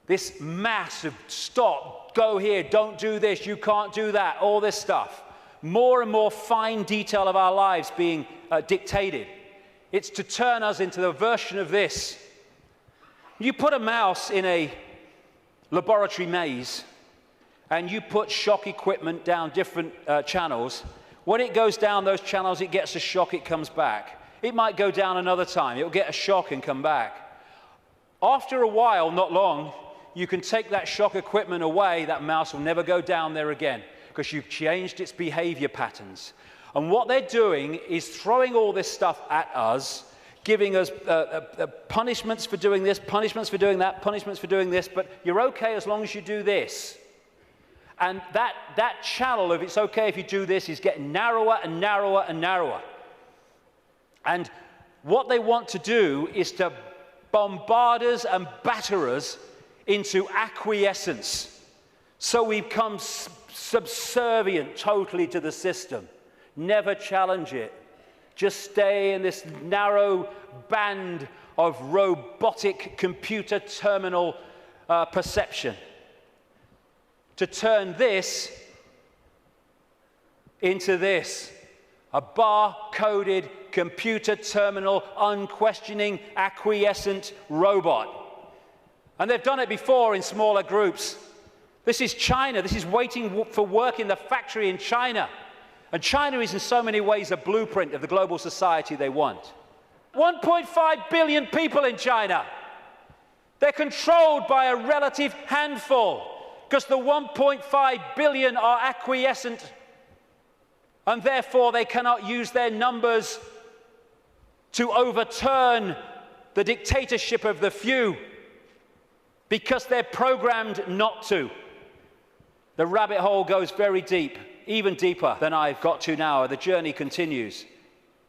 This massive stop, go here, don't do this, you can't do that, all this stuff. More and more fine detail of our lives being dictated. It's to turn us into the version of this. You put a mouse in a laboratory maze and you put shock equipment down different channels. When it goes down those channels, it gets a shock, it comes back. It might go down another time, it'll get a shock and come back. After a while, not long, you can take that shock equipment away, that mouse will never go down there again because you've changed its behavior patterns. And what they're doing is throwing all this stuff at us, giving us punishments for doing this, punishments for doing that, punishments for doing this, but you're okay as long as you do this. And that channel of it's okay if you do this is getting narrower and narrower and narrower. And what they want to do is to bombard us and batter us into acquiescence. So we become subservient totally to the system. Never challenge it. Just stay in this narrow band of robotic computer terminal perception. To turn this into this. A bar-coded, computer terminal, unquestioning, acquiescent robot. And they've done it before in smaller groups. This is China. This is waiting for work in the factory in China. And China is in so many ways a blueprint of the global society they want. 1.5 billion people in China. They're controlled by a relative handful because the 1.5 billion are acquiescent, and therefore they cannot use their numbers to overturn the dictatorship of the few because they're programmed not to. The rabbit hole goes very deep, even deeper than I've got to now. The journey continues.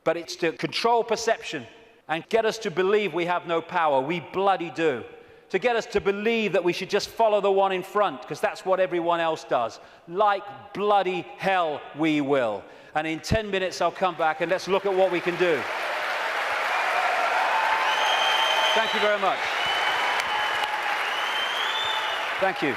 But it's to control perception and get us to believe we have no power. We bloody do. To get us to believe that we should just follow the one in front, because that's what everyone else does. Like bloody hell we will. And in 10 minutes I'll come back and let's look at what we can do. Thank you very much. Thank you.